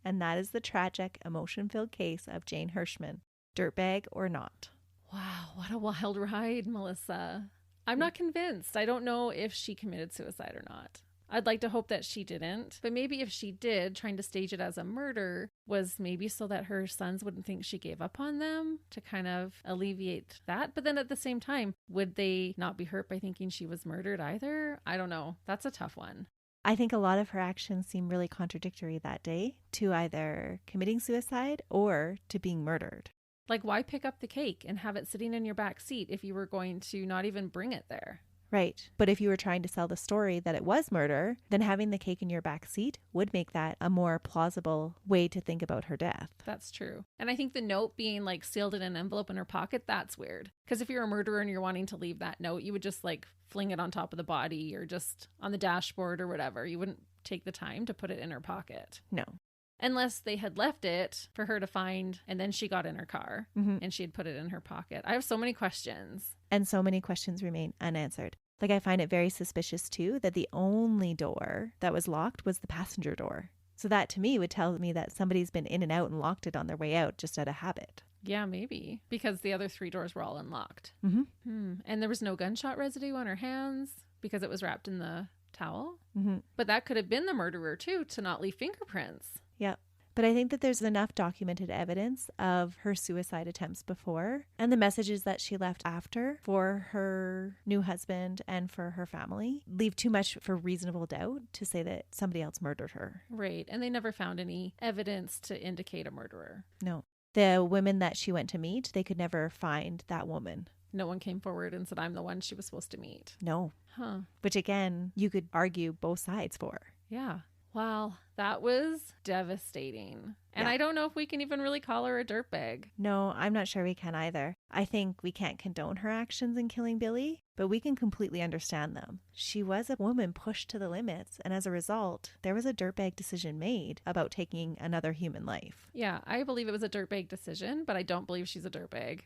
Speaker 2: And that is the tragic, emotion-filled case of Jane Hurshman, dirtbag or not.
Speaker 1: Wow, what a wild ride, Melissa. I'm not convinced. I don't know if she committed suicide or not. I'd like to hope that she didn't, but maybe if she did, trying to stage it as a murder was maybe so that her sons wouldn't think she gave up on them, to kind of alleviate that. But then at the same time, would they not be hurt by thinking she was murdered either? I don't know. That's a tough one.
Speaker 2: I think a lot of her actions seem really contradictory that day to either committing suicide or to being murdered.
Speaker 1: Like, why pick up the cake and have it sitting in your back seat if you were going to not even bring it there?
Speaker 2: Right. But if you were trying to sell the story that it was murder, then having the cake in your back seat would make that a more plausible way to think about her death.
Speaker 1: That's true. And I think the note being like sealed in an envelope in her pocket, that's weird. Because if you're a murderer and you're wanting to leave that note, you would just like fling it on top of the body or just on the dashboard or whatever. You wouldn't take the time to put it in her pocket.
Speaker 2: No.
Speaker 1: Unless they had left it for her to find and then she got in her car and she had put it in her pocket. I have so many questions.
Speaker 2: And so many questions remain unanswered. Like, I find it very suspicious too that the only door that was locked was the passenger door. So that to me would tell me that somebody's been in and out and locked it on their way out just out of habit.
Speaker 1: Yeah, maybe. Because the other 3 doors were all unlocked. And there was no gunshot residue on her hands because it was wrapped in the towel. But that could have been the murderer too, to not leave fingerprints.
Speaker 2: Yeah. But I think that there's enough documented evidence of her suicide attempts before and the messages that she left after for her new husband and for her family leave too much for reasonable doubt to say that somebody else murdered her.
Speaker 1: Right. And they never found any evidence to indicate a murderer.
Speaker 2: No. The women that she went to meet, they could never find that woman.
Speaker 1: No one came forward and said, I'm the one she was supposed to meet.
Speaker 2: No.
Speaker 1: Huh.
Speaker 2: Which again, you could argue both sides for.
Speaker 1: Yeah. Wow, that was devastating. And I don't know if we can even really call her a dirtbag.
Speaker 2: No, I'm not sure we can either. I think we can't condone her actions in killing Billy, but we can completely understand them. She was a woman pushed to the limits, and as a result, there was a dirtbag decision made about taking another human life.
Speaker 1: Yeah, I believe it was a dirtbag decision, but I don't believe she's a dirtbag.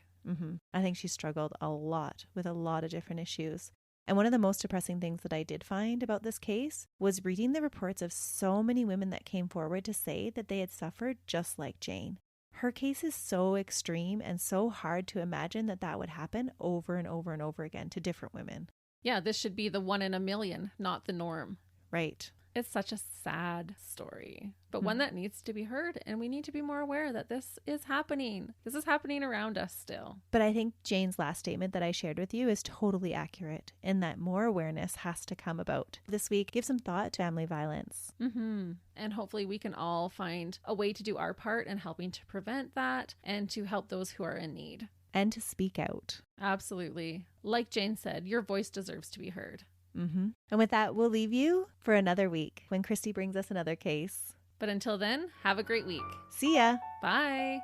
Speaker 2: I think she struggled a lot with a lot of different issues. And one of the most depressing things that I did find about this case was reading the reports of so many women that came forward to say that they had suffered just like Jane. Her case is so extreme and so hard to imagine that that would happen over and over and over again to different women.
Speaker 1: Yeah, this should be the 1 in a million, not the norm.
Speaker 2: Right.
Speaker 1: It's such a sad story, but one that needs to be heard. And we need to be more aware that this is happening. This is happening around us still.
Speaker 2: But I think Jane's last statement that I shared with you is totally accurate in that more awareness has to come about. This week, give some thought to family violence.
Speaker 1: And hopefully we can all find a way to do our part in helping to prevent that and to help those who are in need.
Speaker 2: And to speak out.
Speaker 1: Absolutely. Like Jane said, your voice deserves to be heard.
Speaker 2: And with that, we'll leave you for another week when Christy brings us another case.
Speaker 1: But until then, have a great week.
Speaker 2: See ya.
Speaker 1: Bye.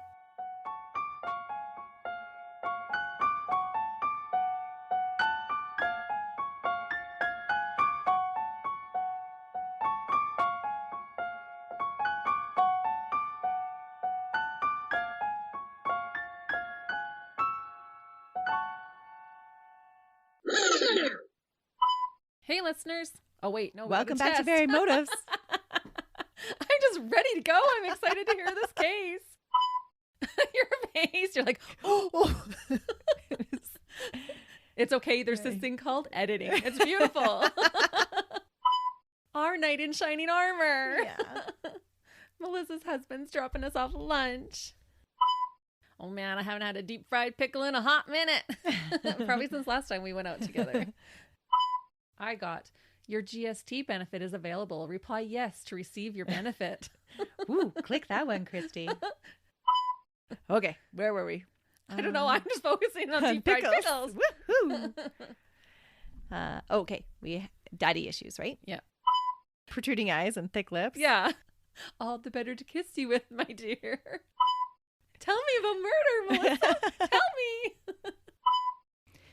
Speaker 1: Hey, listeners. Oh, wait. No.
Speaker 2: Welcome back to Varied Motives.
Speaker 1: I'm just ready to go. I'm excited to hear this case. Your face. You're like, oh. It's okay. There's this thing called editing. It's beautiful. Our knight in shining armor.
Speaker 2: Yeah.
Speaker 1: Melissa's husband's dropping us off lunch. Oh, man. I haven't had a deep fried pickle in a hot minute. Probably since last time we went out together. I got, your GST benefit is available. Reply yes to receive your benefit.
Speaker 2: Ooh, click that one, Christy. Okay, where were we?
Speaker 1: I don't know. I'm just focusing on deep fried pickles.
Speaker 2: Woohoo! Okay, daddy issues, right?
Speaker 1: Yeah.
Speaker 2: Protruding eyes and thick lips.
Speaker 1: Yeah. All the better to kiss you with, my dear. Tell me about murder, Melissa. Tell me.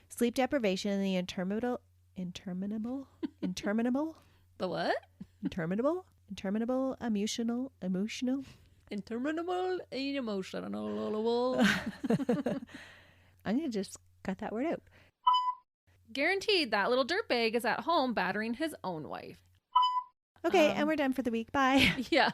Speaker 2: Sleep deprivation and the interminable.
Speaker 1: The what?
Speaker 2: Interminable, emotional.
Speaker 1: Interminable and emotional.
Speaker 2: I'm going to just cut that word out.
Speaker 1: Guaranteed that little dirtbag is at home battering his own wife.
Speaker 2: Okay, and we're done for the week. Bye.
Speaker 1: Yeah.